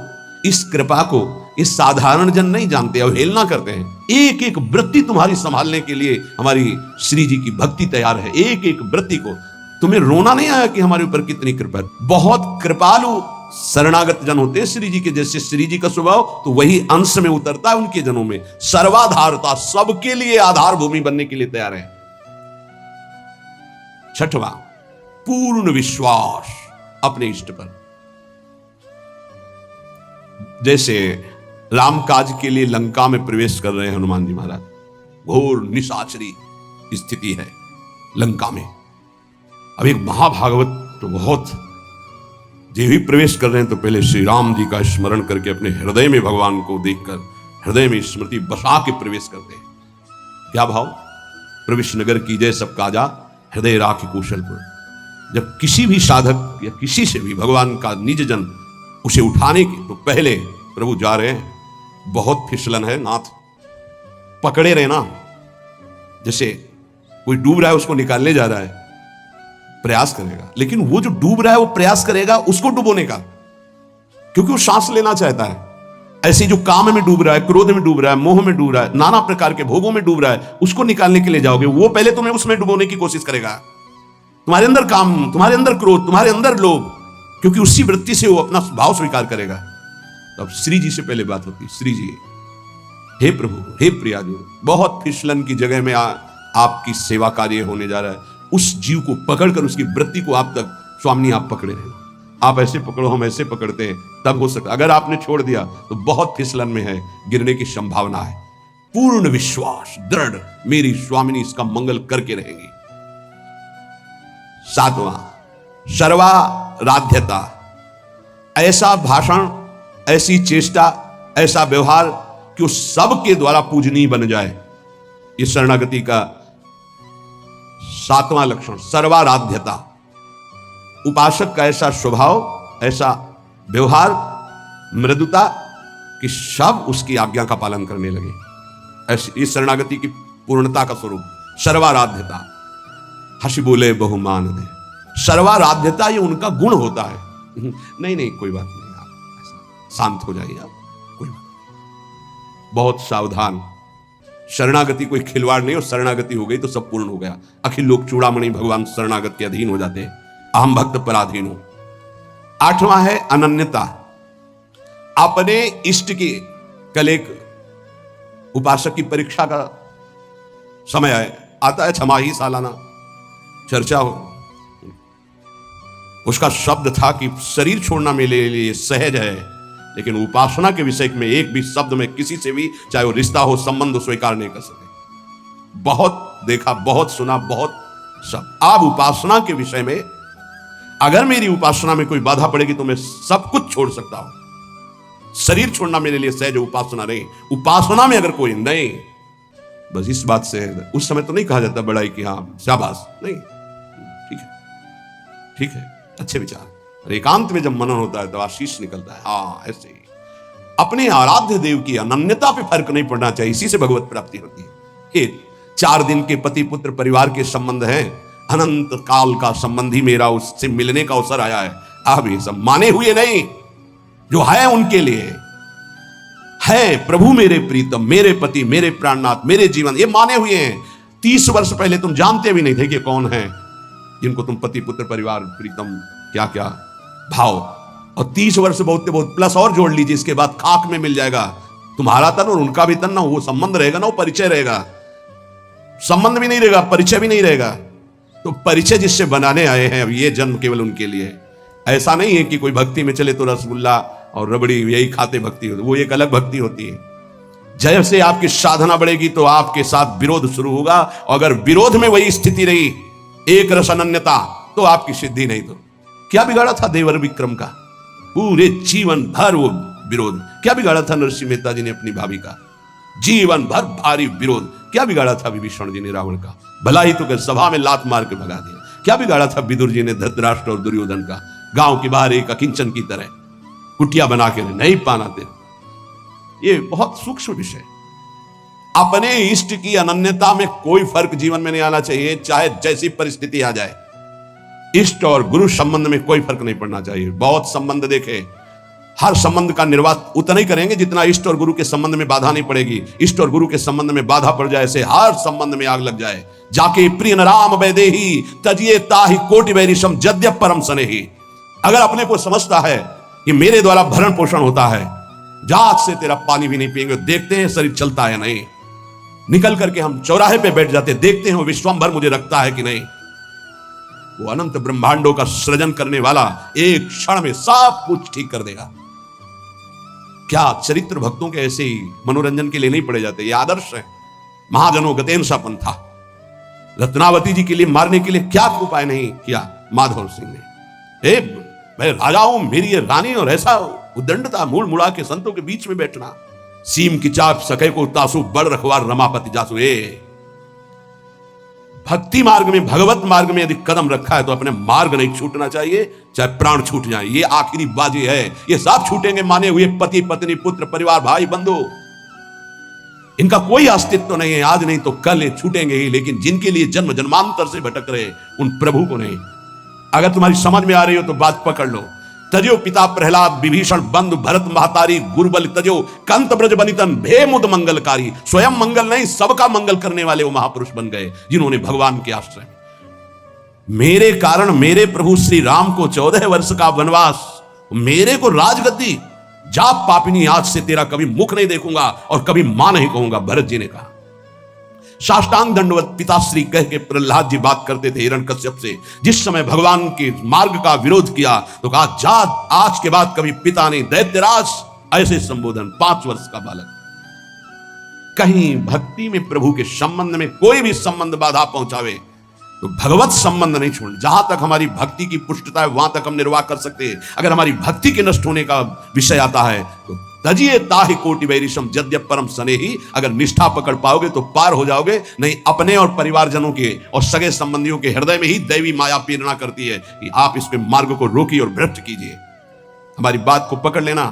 इस कृपा को इस साधारण जन नहीं जानते, अवहेलना करते हैं। एक एक वृत्ति तुम्हारी संभालने के लिए हमारी श्री जी की भक्ति तैयार है। एक एक वृत्ति को तुम्हें रोना नहीं आया कि हमारे ऊपर कितनी कृपा है। बहुत कृपालु शरणागत जन होते हैं श्री जी के। जैसे श्री जी का स्वभाव तो वही अंश में उतरता है उनके जनों में। सर्वाधारता, सबके लिए आधार भूमि बनने के लिए तैयार है। छठवां, पूर्ण विश्वास अपने इष्ट पर। जैसे राम काज के लिए लंका में प्रवेश कर रहे हैं हनुमान जी महाराज, घोर निशाचरी स्थिति है लंका में। अब एक महाभागवत तो बहुत जो भी प्रवेश कर रहे हैं तो पहले श्री राम जी का स्मरण करके अपने हृदय में भगवान को देखकर हृदय में स्मृति बसा के प्रवेश करते हैं। क्या भाव? प्रवेश नगर की जय सब काजा, हृदय राख कौशलपुर। जब किसी भी साधक या किसी से भी भगवान का निज जन उसे उठाने के तो पहले प्रभु जा रहे हैं, बहुत फिसलन है नाथ, पकड़े रहना। जैसे कोई डूब रहा है उसको निकालने जा रहा है, प्रयास करेगा, लेकिन वो जो डूब रहा है वो प्रयास करेगा उसको डुबोने का, क्योंकि वो सांस लेना चाहता है। ऐसे जो काम में डूब रहा है, क्रोध में डूब रहा है, मोह में डूब रहा है, नाना प्रकार के भोगों में डूब रहा है, उसको निकालने के लिए जाओगे, वो पहले तुम्हें उसमें डुबोने की कोशिश करेगा। तुम्हारे अंदर काम, तुम्हारे अंदर क्रोध, तुम्हारे अंदर लोभ, क्योंकि उसी वृत्ति से वो अपना भाव स्वीकार करेगा। तो अब श्री जी से पहले बात होती, श्री जी, हे प्रभु, हे प्रियाजू, बहुत फिसलन की जगह में आपकी सेवा कार्य होने जा रहा है। उस जीव को पकड़कर उसकी वृत्ति को आप तक स्वामी आप पकड़े रहना। आप ऐसे पकड़ो, हम ऐसे पकड़ते हैं, तब हो सकता। अगर आपने छोड़ दिया तो बहुत फिसलन में है, गिरने की संभावना है। पूर्ण विश्वास दृढ़, मेरी स्वामिनी इसका मंगल करके रहेंगी। 7वां, सर्वाराध्यता। ऐसा भाषण, ऐसी चेष्टा, ऐसा व्यवहार कि वो सबके द्वारा पूजनीय बन जाए। ये शरणागति का 7वां लक्षण, सर्वाराध्यता। उपासक का ऐसा स्वभाव, ऐसा व्यवहार, मृदुता कि सब उसकी आज्ञा का पालन करने लगे। ऐसी इस शरणागति की पूर्णता का स्वरूप सर्वाराध्यता। हंसी बोले बहुमान दे। सर्वाराध्यता ये उनका गुण होता है। नहीं कोई बात नहीं, आप शांत हो जाइए, आप कोई बात नहीं, बहुत सावधान। शरणागति कोई खिलवाड़ नहीं, और शरणागति हो गई तो सब पूर्ण हो गया। अखिल लोक चूड़ामणि भगवान शरणागत के अधीन हो जाते हैं। अहम भक्त पराधीन हो। 8वां है अनन्यता। अपने इष्ट की, कल एक उपासक की परीक्षा का समय आता है, छमाही सालाना चर्चा हो। उसका शब्द था कि शरीर छोड़ना मेरे लिए सहज है, लेकिन उपासना के विषय में एक भी शब्द में किसी से भी, चाहे वो रिश्ता हो, संबंध हो, स्वीकार नहीं कर सके। बहुत देखा, बहुत सुना, बहुत सब। अब उपासना के विषय में अगर मेरी उपासना में कोई बाधा पड़ेगी तो मैं सब कुछ छोड़ सकता हूं। शरीर छोड़ना मेरे लिए सहज, उपासना नहीं। उपासना में अगर कोई नहीं, बस इस बात से उस समय तो नहीं कहा जाता बड़ाई कि हाँ शाबाश, नहीं, ठीक है, ठीक है, अच्छे विचार। एकांत में जब मनन होता है तो आशीष निकलता है। हाँ, ऐसे ही अपने आराध्य देव की अनन्यता पे फर्क नहीं पड़ना चाहिए, इसी से भगवत प्राप्ति होती है। 4 दिन के पति पुत्र परिवार के संबंध हैं, अनंत काल का संबंधी मेरा उससे मिलने का अवसर आया है। अब ये सब माने हुए नहीं, जो है उनके लिए है। प्रभु मेरे प्रीतम, मेरे पति, मेरे प्राणनाथ, मेरे जीवन, ये माने हुए हैं। 30 वर्ष पहले तुम जानते भी नहीं थे कि कौन है जिनको तुम पति पुत्र परिवार प्रीतम क्या क्या भाव, और 30 वर्ष बहुत बहुत प्लस और जोड़ लीजिए, इसके बाद खाक में मिल जाएगा तुम्हारा तन और उनका भी तन। ना वो संबंध रहेगा, ना वो परिचय रहेगा। संबंध भी नहीं रहेगा, परिचय भी नहीं रहेगा। तो परिचय जिससे बनाने आए हैं अब ये जन्म केवल उनके लिए। ऐसा नहीं है कि कोई भक्ति में चले तो रसगुल्ला और रबड़ी यही खाते भक्ति होती, वो एक अलग भक्ति होती है। जैसे आपकी साधना बढ़ेगी तो आपके साथ विरोध शुरू होगा, और अगर विरोध में वही स्थिति रही, एक रस अनन्यता, तो आपकी सिद्धि नहीं। तो क्या बिगाड़ा था देवर विक्रम का? पूरे जीवन भर वो विरोध। क्या बिगाड़ा था नरसिंह मेहता जी ने अपनी भाभी का? जीवन भर भारी विरोध। क्या बिगाड़ा था विभीषण जी ने रावण का? भला ही तो सभा में लात मार के भगा दिया। क्या बिगाड़ा था विदुर जी ने धृतराष्ट्र और दुर्योधन का? गांव के बाहर एक अकिंचन की तरह कुटिया बना के नहीं पाना दे। ये बहुत सूक्ष्म विषय। अपने इष्ट की अनन्यता में कोई फर्क जीवन में नहीं आना चाहिए, चाहे जैसी परिस्थिति आ जाए। इष्ट और गुरु संबंध में कोई फर्क नहीं पड़ना चाहिए। बहुत संबंध देखे, हर संबंध का निर्वाह उतना ही करेंगे जितना इष्ट और गुरु के संबंध में बाधा नहीं पड़ेगी। इष्ट और गुरु के संबंध में बाधा पड़ जाए से हर संबंध में आग लग जाए। जाके प्रिय न राम वैदेही तजिए ताहि कोटि वैरिशम जद्यप परम सनेही। अगर अपने को समझता है कि मेरे द्वारा भरण पोषण होता है, जात से तेरा पानी भी नहीं पिएंगे, देखते हैं शरीर चलता है नहीं। निकल करके हम चौराहे पे बैठ जाते, देखते हैं वो विश्वम्भर मुझे रखता है कि नहीं। वो अनंत ब्रह्मांडों का सृजन करने वाला एक क्षण में सब कुछ ठीक कर देगा। क्या चरित्र भक्तों के ऐसे ही मनोरंजन के लिए नहीं पड़े जाते? ये आदर्श है। महाजनों गतेन सा पंथा। रत्नावती जी के लिए मारने के लिए क्या उपाय नहीं किया माधव सिंह ने। मैं राजा हूं, मेरी ये रानी, और ऐसा उद्दंडता मूल मुड़ा के संतों के बीच में बैठना। सीम की चाप सके को तासु बड़ रखवार रमापति जासु। भक्ति मार्ग में, भगवत मार्ग में यदि कदम रखा है तो अपने मार्ग नहीं छूटना चाहिए, चाहे प्राण छूट जाए। ये आखिरी बाजी है, ये सब छूटेंगे माने हुए पति पत्नी पुत्र परिवार भाई बंधु, इनका कोई अस्तित्व नहीं है। आज नहीं तो कल ये छूटेंगे ही, लेकिन जिनके लिए जन्म जन्मांतर से भटक रहे उन प्रभु को नहीं। अगर तुम्हारी समझ में आ रही हो तो बात पकड़ लो। तजो पिता प्रहलाद विभीषण बंधु भरत महतारी गुरुबल तजो कंत ब्रज बनितन भे मुद मंगलकारी। स्वयं मंगल नहीं, सबका मंगल करने वाले वो महापुरुष बन गए जिन्होंने भगवान के आश्रय में मेरे कारण मेरे प्रभु श्री राम को 14 वर्ष का वनवास, मेरे को राजगद्दी, जा पापिनी आज से तेरा कभी मुख नहीं देखूंगा और कभी मां नहीं कहूंगा, भरत जी ने कहा। साष्टांग दंडवत पिताश्री कह के प्रहलाद जी बात करते थे हिरण्यकश्यप से। जिस समय भगवान के मार्ग का विरोध किया तो कहा, जा आज के बाद कभी पिता नहीं, दैत्यराज, ऐसे संबोधन। 5 वर्ष का बालक। कहीं भक्ति में प्रभु के संबंध में कोई भी संबंध बाधा पहुंचावे तो भगवत संबंध नहीं छोड़। जहां तक हमारी भक्ति की पुष्टता है वहां तक हम निर्वाह कर सकते हैं। अगर हमारी भक्ति के नष्ट होने का विषय आता है तो तजिए ताहि कोटि वैरिशम यद्यप परम स्नेही। अगर निष्ठा पकड़ पाओगे तो पार हो जाओगे, नहीं अपने और परिवारजनों के और सगे संबंधियों के हृदय में ही दैवी माया प्रेरणा करती है कि आप इसके मार्ग को रोकिए और भ्रष्ट कीजिए। हमारी बात को पकड़ लेना।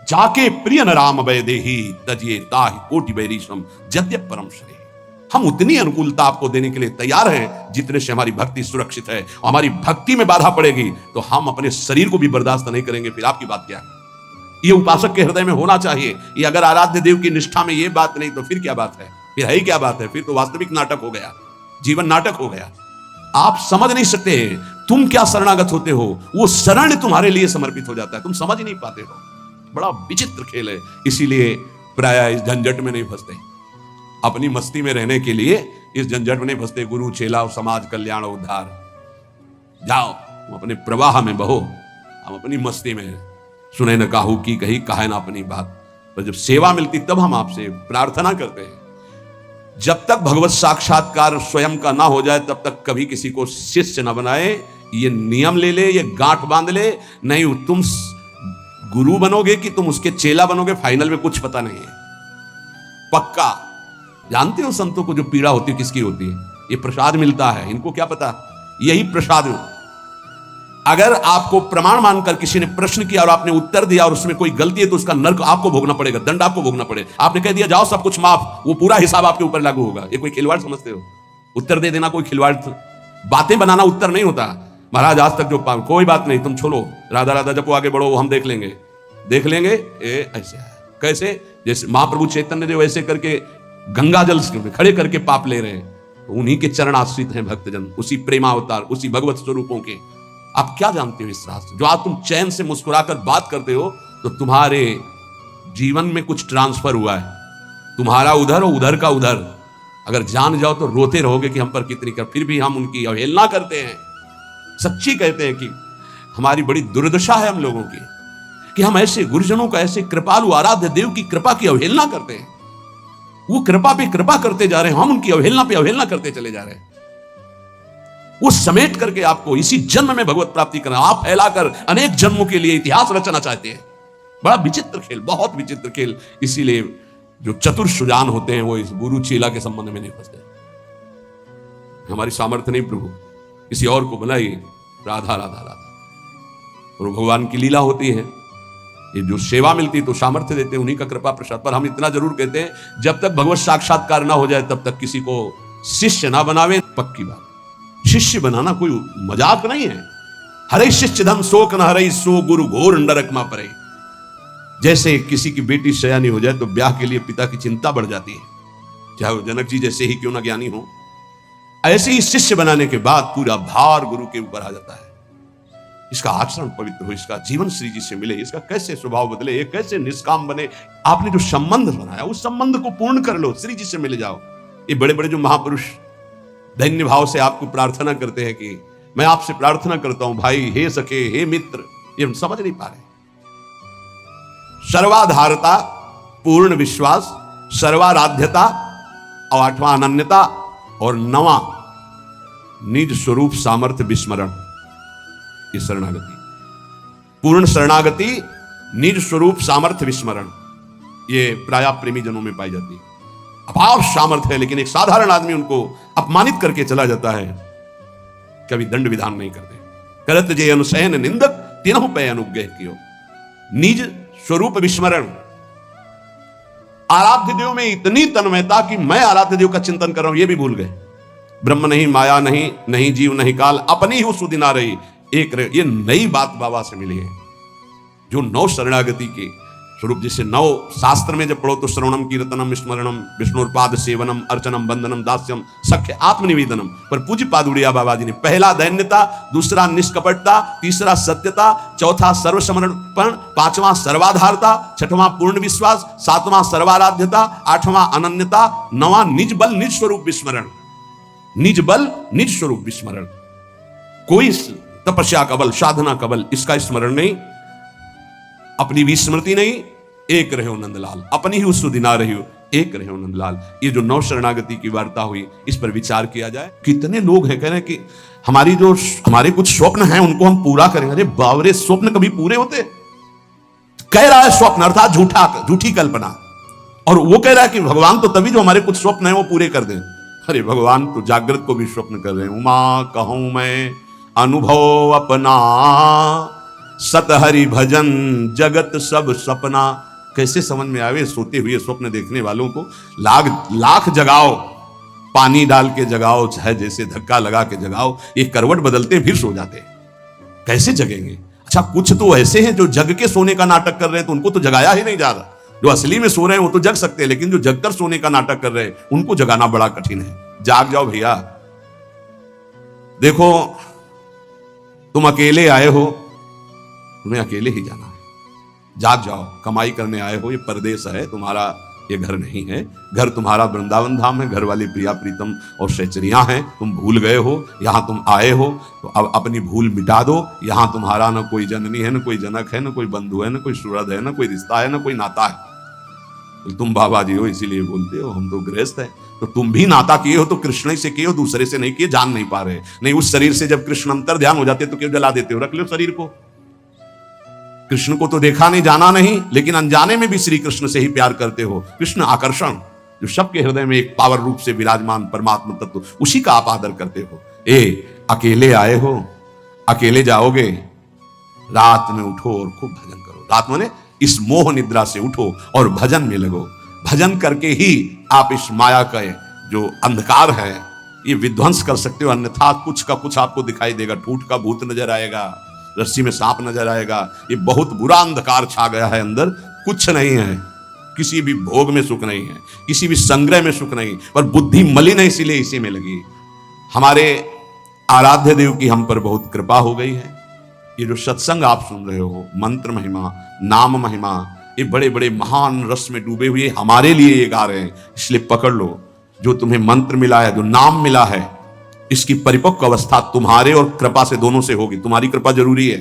जाके प्रिय न राम वैदेही तजिए ताहि कोटि वैरिशम यद्यप परम स्नेही। हम उतनी अनुकूलता आपको देने के लिए तैयार हैं जितने से हमारी भक्ति सुरक्षित है। हमारी भक्ति में बाधा पड़ेगी तो हम अपने शरीर को भी बर्दाश्त नहीं करेंगे, फिर आपकी बात क्या है? ये उपासक के हृदय में होना चाहिए। ये अगर आराध्य देव की निष्ठा में ये बात नहीं तो फिर क्या बात है? फिर है ही क्या बात है? फिर तो वास्तविक नाटक हो गया, जीवन नाटक हो गया। आप समझ नहीं सकते तुम क्या शरणागत होते हो, वो शरण तुम्हारे लिए समर्पित हो जाता है, तुम समझ ही नहीं पाते हो। बड़ा विचित्र खेल है। इसीलिए प्राय इस झंझट में नहीं फंसते, अपनी मस्ती में रहने के लिए इस झंझट में नहीं फंसते। गुरु चेला और समाज कल्याण उद्धार, जाओ तुम अपने प्रवाह में बहो, हम अपनी मस्ती में। सुने न काहू की कही, कहे ना अपनी बात। पर जब सेवा मिलती तब हम आपसे प्रार्थना करते हैं। जब तक भगवत साक्षात्कार स्वयं का ना हो जाए तब तक कभी किसी को शिष्य न बनाए। ये नियम ले ले, ये गांठ बांध ले। नहीं तुम गुरु बनोगे कि तुम उसके चेला बनोगे, फाइनल में कुछ पता नहीं है। पक्का जानते हो संतों को जो पीड़ा होती है किसकी होती है? ये प्रसाद मिलता है, इनको क्या पता, यही प्रसाद। अगर आपको प्रमाण मानकर किसी ने प्रश्न किया और आपने उत्तर दिया और उसमें कोई गलती है तो उसका नर्क आपको भोगना पड़ेगा, दंड आपको भोगना पड़ेगा। आपने कह दिया जाओ सब कुछ माफ, वो पूरा हिसाब आपके ऊपर लागू होगा। ये कोई खिलवाड़ समझते हो? उत्तर दे देना कोई खिलवाड़? बातें बनाना उत्तर नहीं होता। महाराज आज तक जो कोई बात नहीं, तुम छोड़ो, राधा राधा जपो, आगे बढ़ो, वो हम देख लेंगे। ऐसे कैसे? जैसे महाप्रभु चैतन्य देव ऐसे करके गंगा जल खड़े करके पाप ले रहे हैं, तो उन्हीं के चरण आश्रित हैं भक्तजन, उसी प्रेमावतार, उसी भगवत स्वरूपों के। आप क्या जानते हो इस शास्त्र? जो आज तुम चैन से मुस्कुराकर बात करते हो तो तुम्हारे जीवन में कुछ ट्रांसफर हुआ है, तुम्हारा उधर और उधर का उधर। अगर जान जाओ तो रोते रहोगे कि हम पर कितनी कर, फिर भी हम उनकी अवहेलना करते हैं। सच्ची कहते हैं कि हमारी बड़ी दुर्दशा है हम लोगों की कि हम ऐसे गुरुजनों का, ऐसे कृपालु आराध्य देव की कृपा की अवहेलना करते हैं। वो कृपा पे कृपा करते जा रहे हैं, हम उनकी अवहेलना पे अवहेलना करते चले जा रहे हैं। वो समेट करके आपको इसी जन्म में भगवत प्राप्ति करना, आप फैलाकर अनेक जन्मों के लिए इतिहास रचना चाहते हैं। बड़ा विचित्र खेल, बहुत विचित्र खेल। इसीलिए जो चतुर सुजान होते हैं वो इस गुरु चेला के संबंध में नहीं फंसते। हमारी सामर्थ्य नहीं, प्रभु किसी और को बनाइए। राधा राधा राधा। और भगवान की लीला होती है, ये जो सेवा मिलती है तो सामर्थ्य देते हैं, उन्हीं का कृपा प्रसाद। पर हम इतना जरूर कहते हैं, जब तक भगवत साक्षात्कार ना हो जाए तब तक किसी को शिष्य ना बनावे। पक्की बात, शिष्य बनाना कोई मजाक नहीं है। हरे शिष्य धम शोक न हरे, सो गुरु घोर नरक मा परे। जैसे किसी की बेटी सयानी हो जाए तो ब्याह के लिए पिता की चिंता बढ़ जाती है, चाहे वो जनक जी जैसे ही क्यों ना ज्ञानी हो। ऐसे ही शिष्य बनाने के बाद पूरा भार गुरु के ऊपर आ जाता है। इसका आचरण पवित्र हो, इसका जीवन श्री जी से मिले, इसका कैसे स्वभाव बदले, ये कैसे निष्काम बने। आपने जो संबंध बनाया उस संबंध को पूर्ण कर लो, श्री जी से मिले जाओ। ये बड़े बड़े जो महापुरुष धन्य भाव से आपको प्रार्थना करते हैं कि मैं आपसे प्रार्थना करता हूं भाई, हे सखे, हे मित्र, ये हम समझ नहीं पा रहे। सर्वाधारता, पूर्ण विश्वास, सर्वाराध्यता, और 8वां अनन्यता, और 9वां निज स्वरूप सामर्थ्य विस्मरण, ये शरणागति। पूर्ण शरणागति, निज स्वरूप सामर्थ्य विस्मरण, ये प्राय प्रेमी जनों में पाई जाती है। अपार सामर्थ्य है, लेकिन एक साधारण आदमी उनको अपमानित करके चला जाता है, कभी दंड विधान नहीं करते। करत जे अनुसैन निंदक तीनों पे अनुग्रह कियो, निज स्वरूप विस्मरण। आराध्य देव में इतनी तन्मयता कि मैं आराध्य देव का चिंतन कर रहा हूं, ये भी भूल गए। ब्रह्म नहीं, माया नहीं, नहीं जीव नहीं काल, अपनी ही सुदिना रही एक रहे। ये नई बात बाबा से मिली है, जो नौ शरणागति के स्वरूप, जिसे नौ शास्त्र में जब पढ़ो तो श्रवणम कीर्तनम स्मरणम विष्णुपाद सेवनम अर्चनम वंदनम दास्यम सख्य आत्मनिवेदनम। पर पूज्य पादुड़िया बाबा जी ने पहला दैन्यता, दूसरा निष्कपटता, तीसरा सत्यता, चौथा सर्वसमर्पण, पांचवां सर्वाधारता, छठवां पूर्ण विश्वास, सातवां सर्वाराध्यता, आठवां अनन्यता, नवां निज बल निज स्वरूप विस्मरण। निज बल निज स्वरूप विस्मरण, कोई तपस्या का बल, साधना का बल, इसका स्मरण नहीं, अपनी विस्मृति नहीं, एक रहे हो नंदलाल, अपनी ही सुदिना रही हो, एक रहे हो नंदलाल। ये जो नौ शरणागति की वार्ता हुई, इस पर विचार किया जाए। कितने लोग हैं कह रहे हैं कि हमारे कुछ स्वप्न हैं उनको हम पूरा करेंगे। अरे बावरे, स्वप्न कभी पूरे होते? कह रहा है स्वप्न अर्थात झूठी कल्पना, और वो कह रहा है कि भगवान तो तभी जो हमारे कुछ स्वप्न हैं वो पूरे कर दें। अरे भगवान तो जागृत को भी स्वप्न कर रहे हैं। उमा कहूं मैं अनुभव अपना, सत हरि भजन जगत सब सपना। कैसे समझ में आवे सोते हुए स्वप्न देखने वालों को? लाख जगाओ, पानी डाल के जगाओ, चाहे जैसे धक्का लगा के जगाओ, एक करवट बदलते फिर सो जाते, कैसे जगेंगे? अच्छा, कुछ तो ऐसे हैं जो जग के सोने का नाटक कर रहे हैं, तो उनको तो जगाया ही नहीं जा रहा। जो असली में सो रहे हैं वो तो जग सकते हैं, लेकिन जो जगकर सोने का नाटक कर रहे हैं उनको जगाना बड़ा कठिन है। जाग जाओ भैया। देखो, तुम अकेले आए हो, तुम्हें अकेले ही जाना है। जाग जाओ, कमाई करने आए हो, ये परदेश है तुम्हारा, ये घर नहीं है। घर तुम्हारा वृंदावन धाम है, घर वाली प्रिया प्रीतम और सहचरियां हैं। तुम भूल गए हो, यहां तुम आए हो तो अब अपनी भूल मिटा दो। यहां तुम्हारा न कोई जननी है, न कोई जनक है, न कोई बंधु है, न कोई सुहृद है, न कोई रिश्ता है, न कोई नाता है। तो तुम बाबा जी हो इसीलिए बोलते हो, हम तो गृहस्थ है। तो तुम भी नाता किए हो तो कृष्ण ही से किए हो, दूसरे से नहीं किए, जान नहीं पा रहे। नहीं, उस शरीर से जब कृष्ण अंतर ध्यान हो जाते तो क्यों जला देते हो? रख लो शरीर को। कृष्ण को तो देखा नहीं, जाना नहीं, लेकिन अनजाने में भी श्री कृष्ण से ही प्यार करते हो। कृष्ण आकर्षण, जो सबके हृदय में एक पावर रूप से विराजमान परमात्मा तत्व, उसी का आप आदर करते हो। अकेले आए हो, अकेले जाओगे, रात में उठो और खूब भजन करो। रात में इस मोह निद्रा से उठो और भजन में लगो। भजन करके ही आप इस माया का जो अंधकार है ये विध्वंस कर सकते हो, अन्यथा कुछ का कुछ आपको दिखाई देगा। ठूठ का भूत नजर आएगा, रस्सी में सांप नजर आएगा। ये बहुत बुरा अंधकार छा गया है अंदर, कुछ नहीं है, किसी भी भोग में सुख नहीं है, किसी भी संग्रह में सुख नहीं, पर बुद्धि मलिन है, इसीलिए इसी में लगी। हमारे आराध्य देव की हम पर बहुत कृपा हो गई है। ये जो सत्संग आप सुन रहे हो, मंत्र महिमा, नाम महिमा, ये बड़े बड़े महान रस में डूबे हुए हमारे लिए ये गा रहे हैं। इसलिए पकड़ लो, जो तुम्हें मंत्र मिला है, जो नाम मिला है, इसकी परिपक्व अवस्था तुम्हारे और कृपा से दोनों से होगी। तुम्हारी कृपा जरूरी है,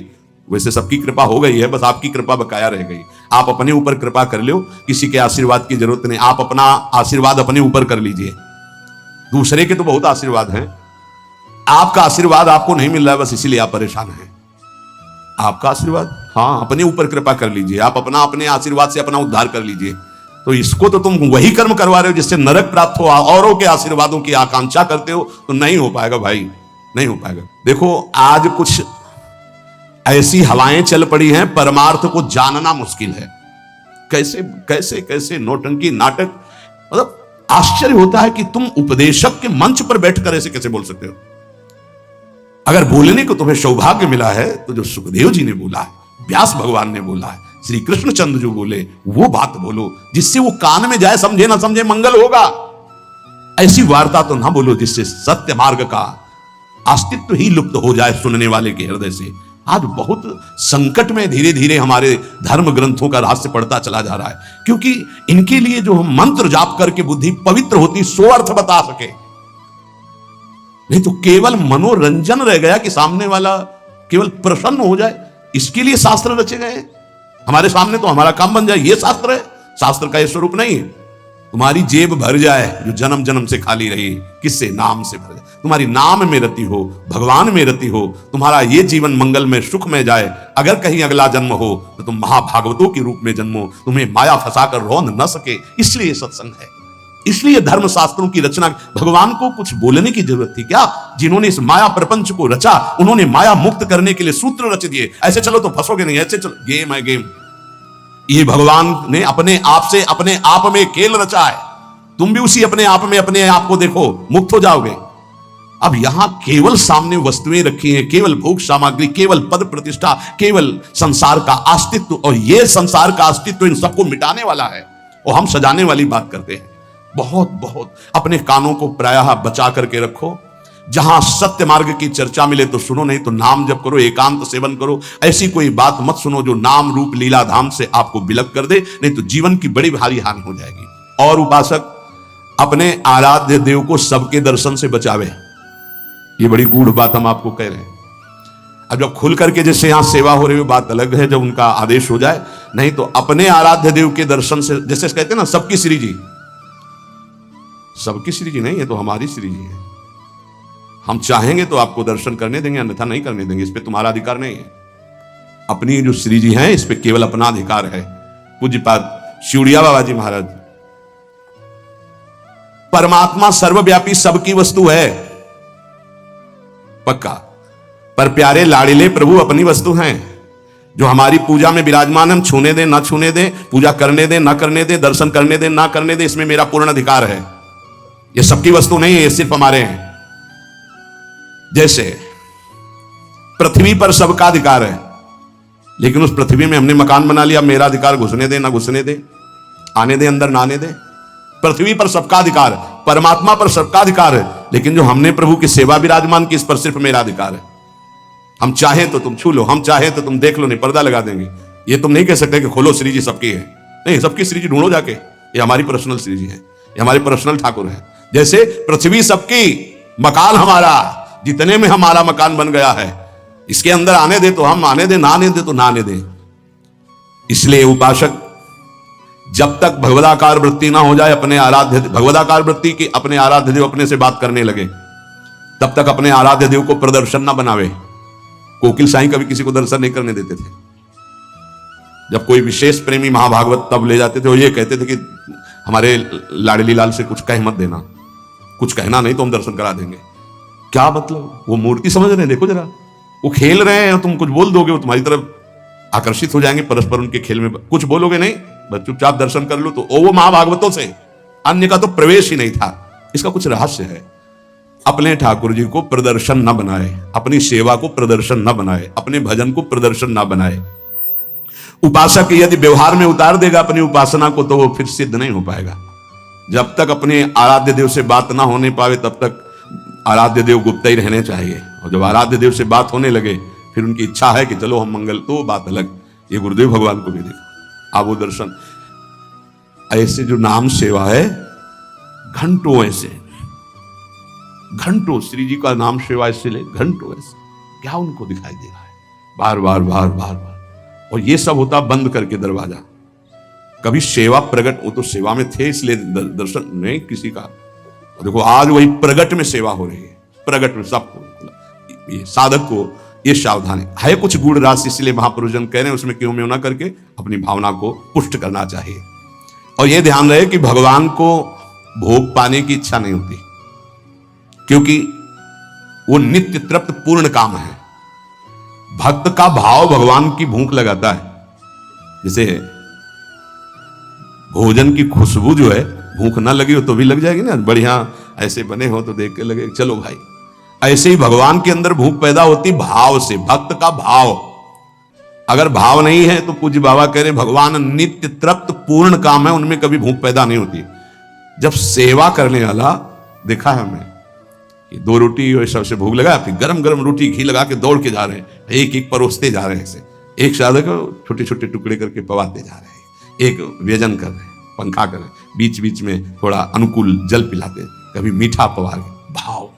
वैसे सबकी कृपा हो गई है, बस आपकी कृपा बकाया रह गई। आप अपने ऊपर कृपा कर लो, किसी के आशीर्वाद की जरूरत नहीं। आप अपना आशीर्वाद अपने ऊपर कर लीजिए। दूसरे के तो बहुत आशीर्वाद हैं, आपका आशीर्वाद आपको नहीं मिल रहा है, बस इसीलिए आप परेशान हैं। आपका आशीर्वाद, हाँ, अपने ऊपर कृपा कर लीजिए। आप अपने आशीर्वाद से अपना उद्धार कर लीजिए। तो इसको तो तुम वही कर्म करवा रहे हो जिससे नरक प्राप्त हो, औरों के आशीर्वादों की आकांक्षा करते हो, तो नहीं हो पाएगा भाई, नहीं हो पाएगा। देखो, आज कुछ ऐसी हवाएं चल पड़ी हैं, परमार्थ को जानना मुश्किल है। कैसे कैसे कैसे नौटंकी नाटक, मतलब आश्चर्य होता है कि तुम उपदेशक के मंच पर बैठकर ऐसे कैसे बोल सकते हो। अगर बोलने को तुम्हें सौभाग्य मिला है तो जो सुखदेव जी ने बोला है, व्यास भगवान ने बोला है, श्री कृष्णचंद्र जो बोले, वो बात बोलो जिससे वो कान में जाए, समझे ना समझे मंगल होगा। ऐसी वार्ता तो ना बोलो जिससे सत्य मार्ग का अस्तित्व ही लुप्त हो जाए सुनने वाले के हृदय से। आज बहुत संकट में धीरे धीरे हमारे धर्म ग्रंथों का रहस्य पड़ता चला जा रहा है, क्योंकि इनके लिए जो हम मंत्र जाप करके बुद्धि पवित्र होती, सो अर्थ बता सके। नहीं तो केवल मनोरंजन रह गया कि सामने वाला केवल प्रसन्न हो जाए, इसके लिए शास्त्र रचे गए। हमारे सामने तो हमारा काम बन जाए, ये शास्त्र है, शास्त्र का ये स्वरूप नहीं है। तुम्हारी जेब भर जाए जो जन्म जन्म से खाली रही, किससे? नाम से भर जाए। तुम्हारी नाम में रति हो, भगवान में रति हो, तुम्हारा ये जीवन मंगल में सुख में जाए। अगर कहीं अगला जन्म हो तो तुम महाभागवतों के रूप में जन्मो, तुम्हें माया फंसाकर रोन न सके। इसलिए सत्संग है, इसलिए धर्म शास्त्रों की रचना। भगवान को कुछ बोलने की जरूरत थी क्या? जिन्होंने इस माया प्रपंच को रचा, उन्होंने माया मुक्त करने के लिए सूत्र रच दिए। ऐसे चलो तो फंसोगे नहीं, ऐसे चलो, गेम है गेम। ये भगवान ने अपने आप से, अपने आप में खेल रचा है। तुम भी उसी अपने आप में अपने आप को देखो, मुक्त हो जाओगे। अब यहां केवल सामने वस्तुएं रखी हैं, केवल भोग सामग्री, केवल पद प्रतिष्ठा, केवल संसार का अस्तित्व, और यह संसार का अस्तित्व इन सबको मिटाने वाला है, और हम सजाने वाली बात करते हैं। बहुत बहुत अपने कानों को प्रायः बचा करके रखो। जहां सत्य मार्ग की चर्चा मिले तो सुनो, नहीं तो नाम जप करो, एकांत सेवन करो। ऐसी कोई बात मत सुनो जो नाम रूप लीला धाम से आपको विलग कर दे, नहीं तो जीवन की बड़ी भारी हानि हो जाएगी। और उपासक अपने आराध्य देव को सबके दर्शन से बचावे। ये बड़ी गूढ़ बात हम आपको कह रहे हैं। अब जब खुल करके जैसे यहां सेवा हो रही है बात अलग है, जब उनका आदेश हो जाए, नहीं तो अपने आराध्य देव के दर्शन से, जैसे कहते हैं ना सबकी श्री जी, सबकी श्री जी नहीं, ये तो हमारी श्री जी है। हम चाहेंगे तो आपको दर्शन करने देंगे, अन्यथा नहीं करने देंगे। इस पे तुम्हारा अधिकार नहीं है। अपनी जो श्री जी हैं इस पे केवल अपना अधिकार है। पूज्यपाद शिवड़िया बाबा जी महाराज, परमात्मा सर्वव्यापी सबकी वस्तु है, पक्का, पर प्यारे लाड़िले प्रभु अपनी वस्तु हैं। जो हमारी पूजा में विराजमान, हम छूने दें ना छूने दें, पूजा करने दें ना करने दें, दर्शन करने दें ना करने दें, इसमें मेरा पूर्ण अधिकार है। ये सबकी वस्तु नहीं है, ये सिर्फ हमारे हैं। जैसे पृथ्वी पर सबका अधिकार है, लेकिन उस पृथ्वी में हमने मकान बना लिया, मेरा अधिकार घुसने दे ना घुसने दे, आने दे अंदर ना आने दे। पृथ्वी पर सबका अधिकार, परमात्मा पर सबका अधिकार है, लेकिन जो हमने प्रभु की सेवा विराजमान की, इस पर सिर्फ मेरा अधिकार है। हम चाहे तो तुम छू लो, हम चाहे तो तुम देख लो, नहीं पर्दा लगा देंगे। ये तुम नहीं कह सकते कि खोलो श्री जी सबकी है, नहीं, सबकी श्री जी ढूंढो जाके। ये हमारी पर्सनल श्री जी है, ये हमारे पर्सनल ठाकुर है। जैसे पृथ्वी सबकी, मकान हमारा, जितने में हमारा मकान बन गया है, इसके अंदर आने दे तो हम आने दे, ना आने दे तो ना आने दे। इसलिए उपासक जब तक भगवदाकार वृत्ति ना हो जाए, अपने आराध्य भगवदाकार वृत्ति की अपने आराध्य देव अपने से बात करने लगे, तब तक अपने आराध्य देव को प्रदर्शन ना बनावे। कोकिल साईं कभी किसी को दर्शन नहीं करने देते थे। जब कोई विशेष प्रेमी महाभागवत तब ले जाते थे, वो ये कहते थे कि हमारे लाडली लाल से कुछ कह मत देना, कुछ कहना नहीं तो हम दर्शन करा देंगे। क्या मतलब? वो मूर्ति समझ रहे हैं, देखो जरा, वो खेल रहे हैं, तुम कुछ बोल दोगे वो तुम्हारी तरफ आकर्षित हो जाएंगे, परस्पर उनके खेल में कुछ बोलोगे नहीं, बस चुपचाप दर्शन कर लो। तो वो महाभागवतों से अन्य का तो प्रवेश ही नहीं था। इसका कुछ रहस्य है। अपने ठाकुर जी को प्रदर्शन न बनाए, अपनी सेवा को प्रदर्शन न बनाए, अपने भजन को प्रदर्शन न बनाए। उपासक यदि व्यवहार में उतार देगा अपनी उपासना को, तो वो फिर सिद्ध नहीं हो पाएगा। जब तक अपने आराध्य देव से बात ना होने पावे, तब तक आराध्य देव गुप्त ही रहने चाहिए। और जब आराध्य देव से बात होने लगे, फिर उनकी इच्छा है कि चलो हम मंगल, तो बात अलग। ये गुरुदेव भगवान को भी देखा, आप वो दर्शन। ऐसे जो नाम सेवा है, घंटों ऐसे, घंटों श्री जी का नाम सेवा ऐसे ले, घंटों ऐसे, क्या उनको दिखाई दे रहा है? बार बार बार बार बार। और ये सब होता बंद करके दरवाजा। कभी सेवा प्रकट, वो तो सेवा में थे इसलिए दर्शन नहीं किसी का। देखो आज वही प्रगट में सेवा हो रही है, प्रगट में सबको, ये साधक को ये सावधानी है। कुछ गूढ़ राशि, इसलिए महापुरुषजन कह रहे हैं उसमें क्यों में ना करके अपनी भावना को पुष्ट करना चाहिए। और ये ध्यान रहे कि भगवान को भोग पाने की इच्छा नहीं होती, क्योंकि वो नित्य तृप्त पूर्ण काम है। भक्त का भाव भगवान की भूख लगाता है। जैसे भोजन की खुशबू जो है, भूख ना लगी हो तो भी लग जाएगी ना, बढ़िया ऐसे बने हो तो देख के लगे चलो भाई। ऐसे ही भगवान के अंदर भूख पैदा होती भाव से, भक्त का भाव। अगर भाव नहीं है तो पूज्य बाबा कह रहे भगवान नित्य तृप्त पूर्ण काम है, उनमें कभी भूख पैदा नहीं होती। जब सेवा करने वाला देखा है हमने कि 2 रोटी और सबसे भूख लगा, फिर गरम गरम रोटी घी लगा के दौड़ के जा रहे हैं, एक एक परोसते जा रहे हैं। ऐसे एक साधक छोटे छोटे टुकड़े करके पवाते जा रहे हैं, एक व्यजन कर रहे हैं, पंखा कर रहे हैं, बीच बीच में थोड़ा अनुकूल जल पिलाते, कभी मीठा पवा के। भाव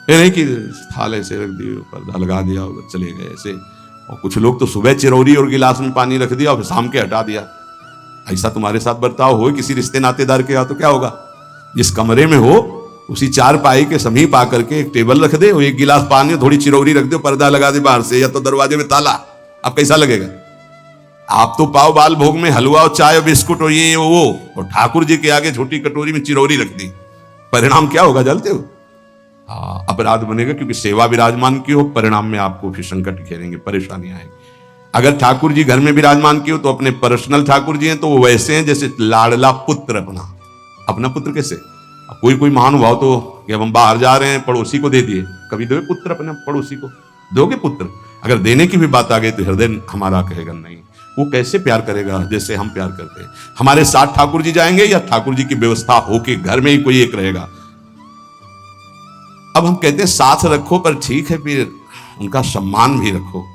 ये नहीं कि थाले से रख दिए, पर्दा लगा दिया और चले गए ऐसे। और कुछ लोग तो सुबह चिरौरी और गिलास में पानी रख दिया और शाम के हटा दिया। ऐसा तुम्हारे साथ बर्ताव हो किसी रिश्ते नातेदार के यहाँ तो क्या होगा? जिस कमरे में हो उसी चारपाई के समीप आकर के एक टेबल रख दे, एक गिलास पानी, थोड़ी चिरौरी रख दे, पर्दा लगा दे बाहर से, या तो दरवाजे में ताला। अब कैसा लगेगा? आप तो पाव बाल भोग में हलवा और चाय और बिस्कुट और ये वो, और ठाकुर जी के आगे छोटी कटोरी में चिरौरी रख दी। परिणाम क्या होगा जानते हो? हाँ, अपराध बनेगा, क्योंकि सेवा विराजमान की हो, परिणाम में आपको फिर संकट घेरेंगे, परेशानी आएगी। अगर ठाकुर जी घर में विराजमान की हो तो अपने पर्सनल ठाकुर जी हैं तो वो वैसे हैं जैसे लाडला पुत्र अपना पुत्र। कैसे? अब कोई महानुभाव तो कि अब हम बाहर जा रहे हैं, पड़ोसी को दे दिए, कभी दोगे पुत्र अपने पड़ोसी को? दोगे पुत्र? अगर देने की भी बात आ गई तो हृदय हमारा कहेगा नहीं। वो कैसे प्यार करेगा जैसे हम प्यार करते हैं? हमारे साथ ठाकुर जी जाएंगे या ठाकुर जी की व्यवस्था होके घर में ही कोई एक रहेगा? अब हम कहते हैं साथ रखो, पर ठीक है, फिर उनका सम्मान भी रखो,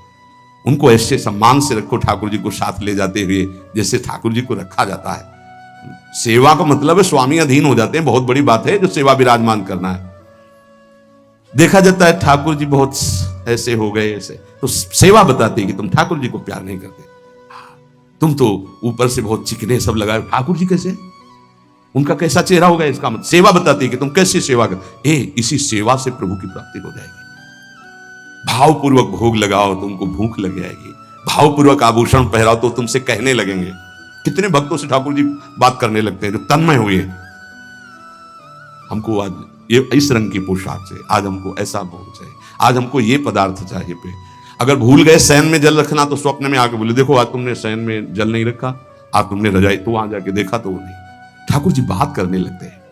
उनको ऐसे सम्मान से रखो ठाकुर जी को साथ ले जाते हुए जैसे ठाकुर जी को रखा जाता है। सेवा का मतलब है स्वामी अधीन हो जाते हैं, बहुत बड़ी बात है जो सेवा विराजमान करना है। देखा जाता है ठाकुर जी बहुत ऐसे हो गए, ऐसे तो सेवा बताती है कि तुम ठाकुर जी को प्यार नहीं करते, तुम तो ऊपर से बहुत चिकने सब लगाए, ठाकुर जी कैसे, उनका कैसा चेहरा होगा? इसका मतलब सेवा बताती है कि तुम कैसी सेवा कर। इसी सेवा से प्रभु की प्राप्ति हो जाएगी। भावपूर्वक भोग लगाओ, तुमको भूख लग जाएगी। भावपूर्वक आभूषण पहराओ तो तुमसे कहने लगेंगे। कितने भक्तों से ठाकुर जी बात करने लगते हैं जो तन्मय हुए, हमको आज ये इस रंग की पोशाक से, आज हमको ऐसा भोग चाहिए, आज हमको ये पदार्थ चाहिए। पे अगर भूल गए शयन में जल रखना तो स्वप्न में आके बोले, देखो आज तुमने शयन में जल नहीं रखा, आज तुमने रजाई, तो वहां जाके देखा तो वो नहीं। ठाकुर जी बात करने लगते हैं।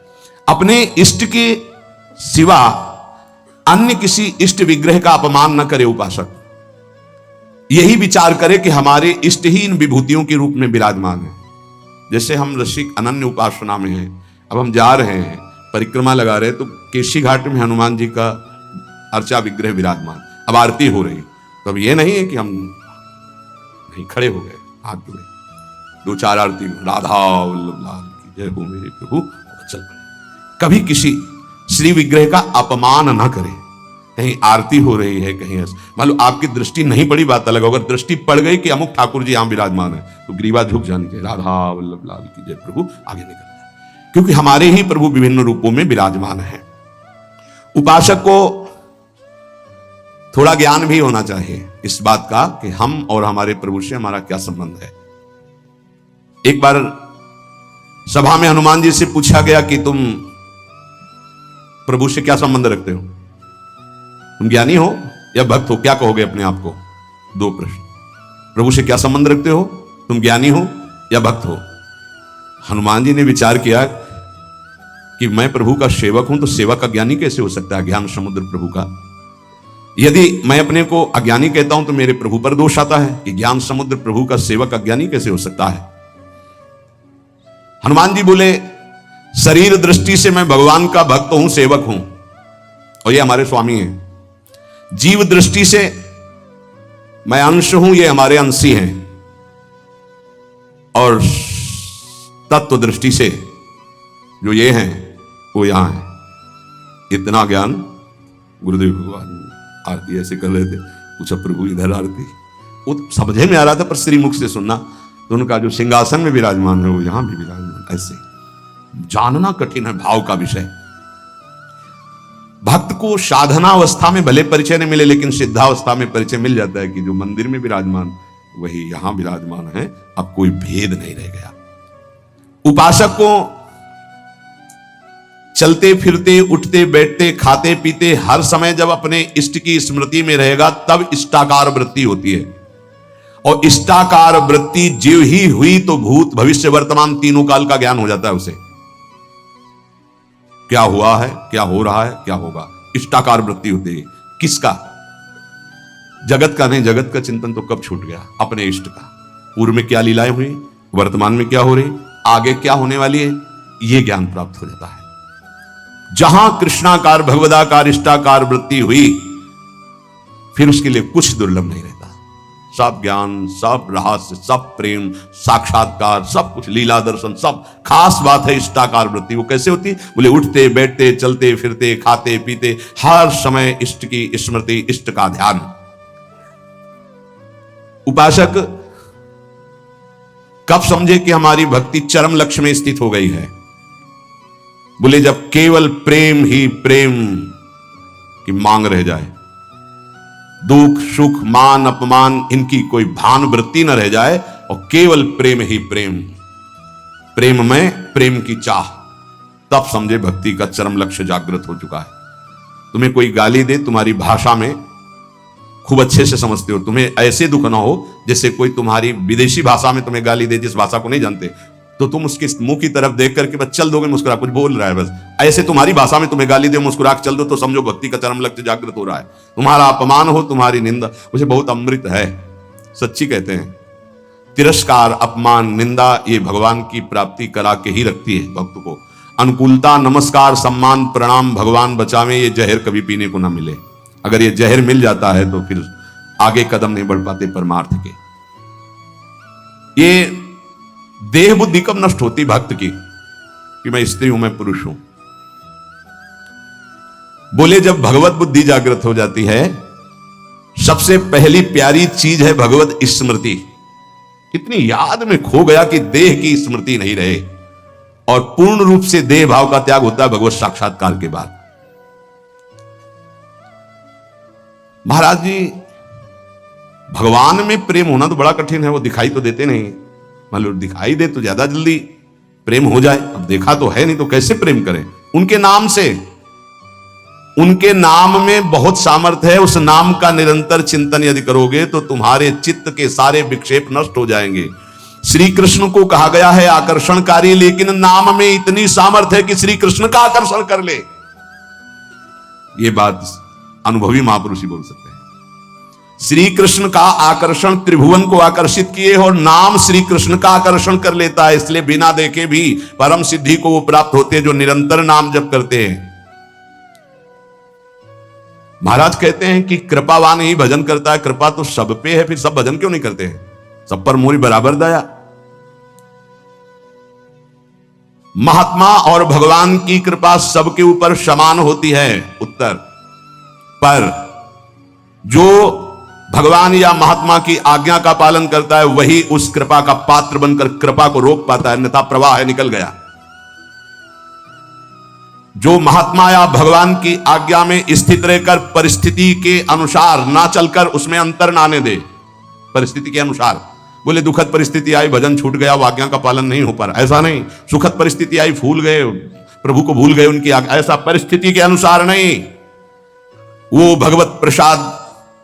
अपने इष्ट के सिवा अन्य किसी इष्ट विग्रह का अपमान न करे उपासक। यही विचार करे कि हमारे इष्ट ही इन विभूतियों के रूप में विराजमान है। जैसे हम रसिक अनन्य उपासना में हैं, अब हम जा रहे हैं, परिक्रमा लगा रहे हैं, तो केशी घाट में हनुमान जी का अर्चा विग्रह विराजमान, अब आरती हो रही, तो अब ये नहीं है कि हम नहीं खड़े हो गए, हाथ जोड़े, 2-4 आरती, राधा वल्लभ लाल की जय हो मेरे प्रभु, चल पड़े। कभी किसी श्री विग्रह का अपमान न करे। कहीं आरती हो रही है, कहीं मान लो आपकी दृष्टि नहीं पड़ी, बात अलग, अगर दृष्टि पड़ गई कि अमुक ठाकुर जी यहां विराजमान है तो ग्रीवा झुक जानी चाहिए, राधा वल्लभ लाल की जय प्रभु, आगे निकलना है, क्योंकि हमारे ही प्रभु विभिन्न रूपों में विराजमान है। उपासक को थोड़ा ज्ञान भी होना चाहिए इस बात का कि हम और हमारे प्रभु से हमारा क्या संबंध है। एक बार सभा में हनुमान जी से पूछा गया कि तुम प्रभु से क्या संबंध रखते हो, तुम ज्ञानी हो या भक्त हो, क्या कहोगे अपने आप को? 2 प्रश्न। प्रभु से क्या संबंध रखते हो, तुम ज्ञानी हो या भक्त हो? हनुमान जी ने विचार किया कि मैं प्रभु का सेवक हूं, तो सेवक अज्ञानी कैसे हो सकता है? ज्ञान समुद्र प्रभु का। यदि मैं अपने को अज्ञानी कहता हूं तो मेरे प्रभु पर दोष आता है कि ज्ञान समुद्र प्रभु का सेवक अज्ञानी कैसे हो सकता है? हनुमान जी बोले, शरीर दृष्टि से मैं भगवान का भक्त हूं, सेवक हूं, और ये हमारे स्वामी हैं। जीव दृष्टि से मैं अंश हूं, ये हमारे अंशी हैं, और तत्व दृष्टि से जो ये हैं वो यहां है। इतना ज्ञान गुरुदेव भगवान आरती ऐसे कर रहे थे, पूछा प्रभु इधर आरती, वो समझे में आ रहा था पर श्री मुख से सुनना, तो उनका जो सिंहासन में विराजमान है वो यहां भी विराजमान, ऐसे जानना कठिन है भाव का विषय। भक्त को साधनावस्था में भले परिचय नहीं मिले, लेकिन सिद्धावस्था में परिचय मिल जाता है कि जो मंदिर में विराजमान वही यहां विराजमान है, अब कोई भेद नहीं रह गया। उपासक को चलते फिरते, उठते बैठते, खाते पीते, हर समय जब अपने इष्ट की स्मृति में रहेगा तब इष्टाकार वृत्ति होती है, और इष्टाकार वृत्ति जीव ही हुई तो भूत भविष्य वर्तमान तीनों काल का ज्ञान हो जाता है उसे। क्या हुआ है, क्या हो रहा है, क्या होगा, इष्टाकार वृत्ति होती है। किसका? जगत का नहीं, जगत का चिंतन तो कब छूट गया, अपने इष्ट का। पूर्व में क्या लीलाएं हुई, वर्तमान में क्या हो रही, आगे क्या होने वाली है, यह ज्ञान प्राप्त हो जाता है। जहां कृष्णाकार भगवदाकार इष्टाकार वृत्ति हुई फिर उसके लिए कुछ दुर्लभ नहीं रहता। सब ज्ञान, सब रहस्य, सब प्रेम, साक्षात्कार, सब कुछ लीला दर्शन, सब खास बात है इष्टाकार वृत्ति। वो कैसे होती? बोले उठते बैठते, चलते फिरते, खाते पीते, हर समय इष्ट की स्मृति, इष्ट का ध्यान। उपासक कब समझे कि हमारी भक्ति चरम लक्ष्य में स्थित हो गई है? बोले जब केवल प्रेम ही प्रेम की मांग रह जाए, दुख सुख मान अपमान इनकी कोई भान वृत्ति न रह जाए और केवल प्रेम ही प्रेम, प्रेम में प्रेम की चाह, तब समझे भक्ति का चरम लक्ष्य जागृत हो चुका है। तुम्हें कोई गाली दे, तुम्हारी भाषा में खूब अच्छे से समझते हो, तुम्हें ऐसे दुख ना हो जैसे कोई तुम्हारी विदेशी भाषा में तुम्हें गाली दे, जिस भाषा को नहीं जानते, तो तुम उसके मुंह की तरफ देख करके बस चल दोगे, मुस्कुरा, कुछ बोल रहा है बस, ऐसे तुम्हारी भाषा में तुम्हें गाली दे, मुस्कुरा के चल दो, तो समझो भक्ति का चरम लक्ष्य जागृत हो रहा है। तुम्हारा अपमान हो, तुम्हारी निंदा, मुझे बहुत अमृत है, सच्ची कहते हैं, तिरस्कार अपमान निंदा ये भगवान की प्राप्ति करा के ही रखती है भक्त को। अनुकूलता नमस्कार सम्मान प्रणाम भगवान बचावे, ये जहर कभी पीने को ना मिले। अगर ये जहर मिल जाता है तो फिर आगे कदम नहीं बढ़ पाते परमार्थ के। ये देह बुद्धि कब नष्ट होती भक्त की कि मैं स्त्री हूं मैं पुरुष हूं? बोले जब भगवत बुद्धि जागृत हो जाती है, सबसे पहली प्यारी चीज है भगवत स्मृति। इतनी याद में खो गया कि देह की स्मृति नहीं रहे, और पूर्ण रूप से देह भाव का त्याग होता है भगवत साक्षात्कार के बाद। महाराज जी, भगवान में प्रेम होना तो बड़ा कठिन है, वो दिखाई तो देते नहीं। मान लो दिखाई दे तो ज्यादा जल्दी प्रेम हो जाए, अब देखा तो है नहीं तो कैसे प्रेम करें? उनके नाम से, उनके नाम में बहुत सामर्थ्य है। उस नाम का निरंतर चिंतन यदि करोगे तो तुम्हारे चित्त के सारे विक्षेप नष्ट हो जाएंगे। श्री कृष्ण को कहा गया है आकर्षणकारी, लेकिन नाम में इतनी सामर्थ्य है कि श्री कृष्ण का आकर्षण कर ले। ये बात अनुभवी महापुरुष ही बोल सकते हैं। श्री कृष्ण का आकर्षण त्रिभुवन को आकर्षित किए और नाम श्री कृष्ण का आकर्षण कर लेता है। इसलिए बिना देखे भी परम सिद्धि को वो प्राप्त होते हैं जो निरंतर नाम जप करते हैं। महाराज कहते हैं कि कृपावान ही भजन करता है। कृपा तो सब पे है, फिर सब भजन क्यों नहीं करते हैं? सब पर मोरी बराबर दया। महात्मा और भगवान की कृपा सबके ऊपर समान होती है। उत्तर पर जो भगवान या महात्मा की आज्ञा का पालन करता है वही उस कृपा का पात्र बनकर कृपा को रोक पाता है, अन्यथा प्रवाह है निकल गया। जो महात्मा या भगवान की आज्ञा में स्थित रहकर परिस्थिति के अनुसार ना चलकर उसमें अंतर ना आने दे, परिस्थिति के अनुसार, बोले दुखद परिस्थिति आई भजन छूट गया, वो आज्ञा का पालन नहीं हो पा रहा, ऐसा नहीं। सुखद परिस्थिति आई भूल गए, प्रभु को भूल गए उनकी आज्ञा, ऐसा परिस्थिति के अनुसार नहीं। वो भगवत प्रसाद,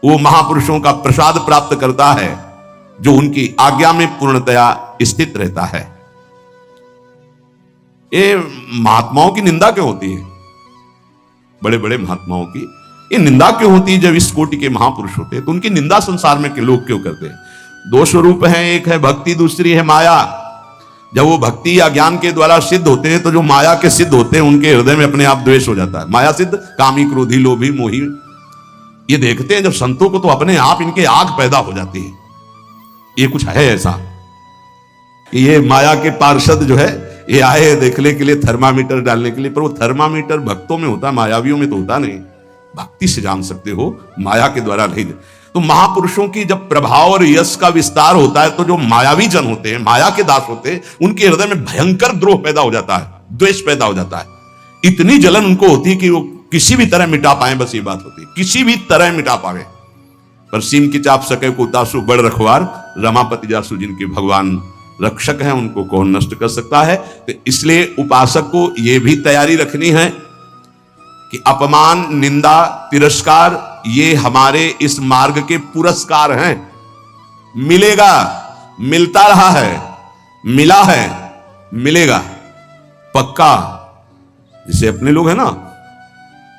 वो महापुरुषों का प्रसाद प्राप्त करता है जो उनकी आज्ञा में पूर्णतया स्थित रहता है। ये महात्माओं की निंदा क्यों होती है? बड़े बड़े महात्माओं की ये निंदा क्यों होती है? जब इस कोटि के महापुरुष होते हैं तो उनकी निंदा संसार में के लोग क्यों करते हैं? दो स्वरूप हैं, एक है भक्ति, दूसरी है माया। जब वो भक्ति या ज्ञान के द्वारा सिद्ध होते हैं तो जो माया के सिद्ध होते हैं उनके हृदय में अपने आप द्वेष हो जाता है। माया सिद्ध कामी क्रोधी लोभी मोही, ये देखते हैं जब संतों को तो अपने आप इनके आग पैदा हो जाती है। ये कुछ है ऐसा कि ये माया के पार्षद जो है ये आए देखने के लिए, थर्मामीटर डालने के लिए, पर वो थर्मामीटर भक्तों में होता है, मायावियों में तो होता नहीं। भक्ति से जान सकते हो, माया के द्वारा नहीं। तो महापुरुषों की जब प्रभाव और यश का विस्तार होता है तो जो मायावी जन होते हैं, माया के दास होते हैं, उनके हृदय में भयंकर द्रोह पैदा हो जाता है, द्वेष पैदा हो जाता है। इतनी जलन उनको होती है कि वो किसी भी तरह मिटा पाए, बस ये बात होती है, किसी भी तरह मिटा पावे। पर सीम की चाप सके को तासु बड़ रखवार, रमापति जासु जिनके भगवान रक्षक हैं उनको कौन नष्ट कर सकता है। तो इसलिए उपासक को यह भी तैयारी रखनी है कि अपमान निंदा तिरस्कार ये हमारे इस मार्ग के पुरस्कार हैं। मिलेगा, मिलता रहा है, मिला है, मिलेगा पक्का। जैसे अपने लोग हैं ना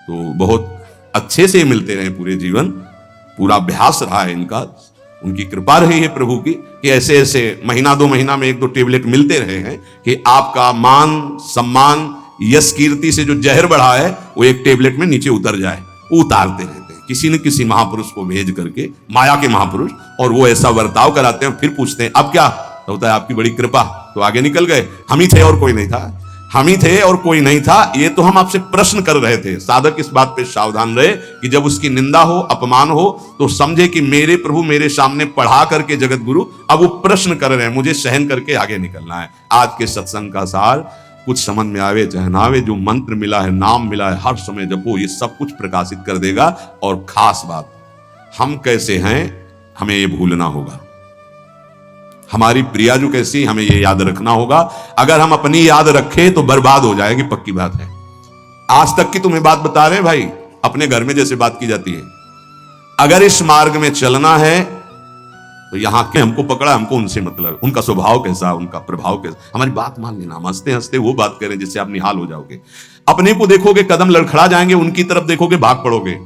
तो बहुत अच्छे से मिलते रहे पूरे जीवन, पूरा अभ्यास रहा है इनका, उनकी कृपा रही है प्रभु की कि ऐसे ऐसे महीना दो महीना में एक दो टेबलेट मिलते रहे हैं कि आपका मान सम्मान यश कीर्ति से जो जहर बढ़ा है वो एक टेबलेट में नीचे उतर जाए। वो उतारते रहते हैं किसी न किसी महापुरुष को भेज करके, माया के महापुरुष, और वो ऐसा वर्ताव कराते हैं। फिर पूछते हैं अब क्या? तो होता है आपकी बड़ी कृपा, तो आगे निकल गए, हम ही थे और कोई नहीं था। हम ही थे और कोई नहीं था, ये तो हम आपसे प्रश्न कर रहे थे। साधक इस बात पे सावधान रहे कि जब उसकी निंदा हो, अपमान हो, तो समझे कि मेरे प्रभु मेरे सामने पढ़ा करके जगत गुरु अब वो प्रश्न कर रहे हैं, मुझे सहन करके आगे निकलना है। आज के सत्संग का सार, कुछ समझ में आवे चाहे ना आवे, जो मंत्र मिला है, नाम मिला है, हर समय जपो, ये सब कुछ प्रकाशित कर देगा। और खास बात, हम कैसे हैं हमें ये भूलना होगा, हमारी प्रिया जो कैसी हमें ये याद रखना होगा। अगर हम अपनी याद रखें तो बर्बाद हो जाएगी, पक्की बात है। आज तक की तुम्हें बात बता रहे हैं भाई, अपने घर में जैसे बात की जाती है। अगर इस मार्ग में चलना है तो यहां के हमको पकड़ा, हमको उनसे मतलब, उनका स्वभाव कैसा, उनका प्रभाव कैसा, हमारी बात मान लेना। हम हंसते हंसते वो बात करें जिससे आप निहाल हो जाओगे। अपने को देखोगे कदम लड़खड़ा जाएंगे, उनकी तरफ देखोगे भाग पड़ोगे।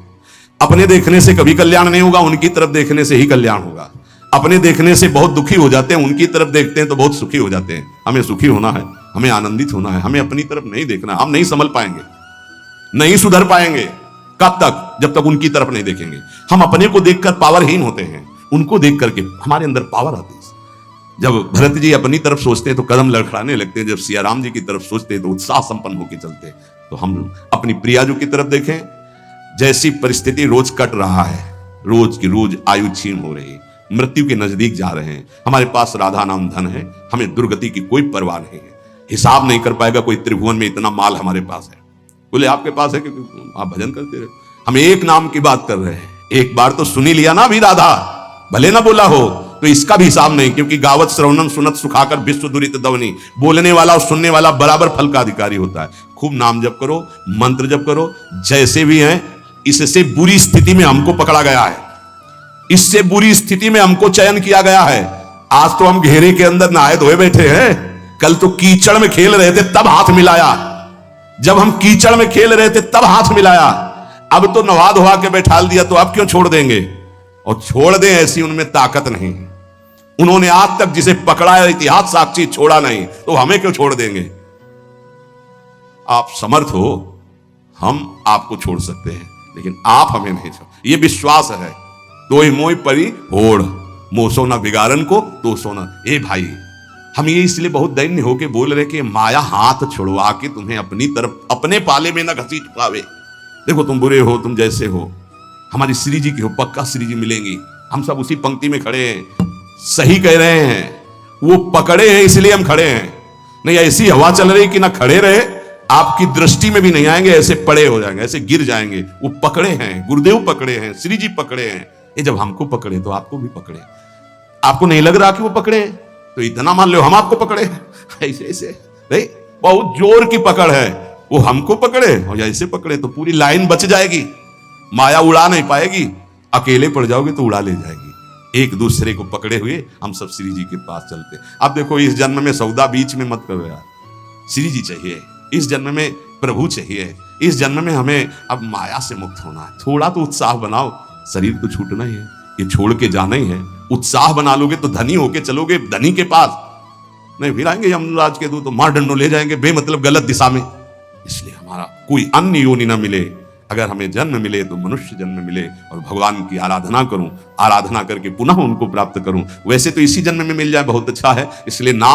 अपने देखने से कभी कल्याण नहीं होगा, उनकी तरफ देखने से ही कल्याण होगा। अपने देखने से बहुत दुखी हो जाते हैं, उनकी तरफ देखते हैं तो बहुत सुखी हो जाते हैं। हमें सुखी होना है, हमें आनंदित होना है, हमें अपनी तरफ नहीं देखना। हम नहीं संभल पाएंगे, नहीं सुधर पाएंगे। कब तक? जब तक उनकी तरफ नहीं देखेंगे। हम अपने को देखकर पावरहीन होते हैं, उनको देख करके हमारे अंदर पावर आती है। जब भरत जी अपनी तरफ सोचते हैं तो कदम लड़खड़ाने लगते हैं, जब सिया राम जी की तरफ सोचते हैं तो उत्साह संपन्न होकर चलते हैं। तो हम अपनी प्रियाजू की तरफ देखें। जैसी परिस्थिति रोज कट रहा है, रोज की रोज आयु छीन हो रही है, मृत्यु के नजदीक जा रहे हैं, हमारे पास राधा नाम धन है, हमें दुर्गति की कोई परवाह नहीं है। हिसाब नहीं कर पाएगा कोई त्रिभुवन में इतना माल हमारे पास है। बोले आपके पास है क्योंकि आप भजन करते रहे। हम एक नाम की बात कर रहे हैं, एक बार तो सुनी लिया ना भी राधा, भले ना बोला हो तो इसका भी हिसाब नहीं, क्योंकि गावत श्रवणम सुनत सुखाकर विश्व दुरित दवनी, बोलने वाला और सुनने वाला बराबर फल का अधिकारी होता है। खूब नाम जप करो, मंत्र जप करो, जैसे भी हैं। इससे बुरी स्थिति में हमको पकड़ा गया है, इससे बुरी स्थिति में हमको चयन किया गया है। आज तो हम घेरे के अंदर नहाए धोए बैठे हैं, कल तो कीचड़ में खेल रहे थे तब हाथ मिलाया। जब हम कीचड़ में खेल रहे थे तब हाथ मिलाया, अब तो नवा धोवा के बैठाल दिया तो अब क्यों छोड़ देंगे? और छोड़ दें ऐसी उनमें ताकत नहीं। उन्होंने आज तक जिसे पकड़ा है इतिहास साक्षी छोड़ा नहीं, तो हमें क्यों छोड़ देंगे? आप समर्थ हो, हम आपको छोड़ सकते हैं, लेकिन आप हमें नहीं छोड़। ये विश्वास है। तो मोई परी होड़, मोसो ना बिगाड़न को तो सोना। ए भाई, हम ये इसलिए बहुत दैन्य होके बोल रहे कि माया हाथ छुड़वा के तुम्हें अपनी तरफ, अपने पाले में ना घसीट पावे। देखो तुम बुरे हो, तुम जैसे हो, हमारी श्री जी की हो, पक्का श्री जी मिलेंगी। हम सब उसी पंक्ति में खड़े हैं। सही कह रहे हैं, वो पकड़े हैं इसलिए हम खड़े हैं। नहीं ऐसी हवा चल रही कि ना खड़े रहे, आपकी दृष्टि में भी नहीं आएंगे, ऐसे पड़े हो जाएंगे, ऐसे गिर जाएंगे। वो पकड़े हैं, गुरुदेव पकड़े हैं, श्री जी पकड़े हैं। ये जब हमको पकड़े तो आपको भी पकड़े। आपको नहीं लग रहा कि वो पकड़े हैं, तो इतना मान लो हम आपको पकड़े। ऐसे ऐसे नहीं, बहुत जोर की पकड़ है। वो हमको पकड़े और ऐसे पकड़े तो पूरी लाइन बच जाएगी, माया उड़ा नहीं पाएगी। अकेले पड़ जाओगे तो उड़ा ले जाएगी। एक दूसरे को पकड़े हुए हम सब श्री जी के पास चलते। अब देखो, इस जन्म में सौदा बीच में मत करो यार, श्री जी चाहिए। इस जन्म में प्रभु चाहिए। इस जन्म में हमें अब माया से मुक्त होना है। थोड़ा तो उत्साह बनाओ, शरीर तो छूटना ही है, ये छोड़ के जाना ही है। उत्साह बना लोगे तो धनी होके चलोगे धनी के पास, नहीं फिर आएंगे यमराज के दूत तो मार डंडो ले जाएंगे बेमतलब गलत दिशा में। इसलिए हमारा कोई अन्य योनि ना मिले। अगर हमें जन्म मिले तो मनुष्य जन्म मिले और भगवान की आराधना करूं, आराधना करके पुनः उनको प्राप्त करूं। वैसे तो इसी जन्म में मिल जाए बहुत अच्छा है, इसलिए नाम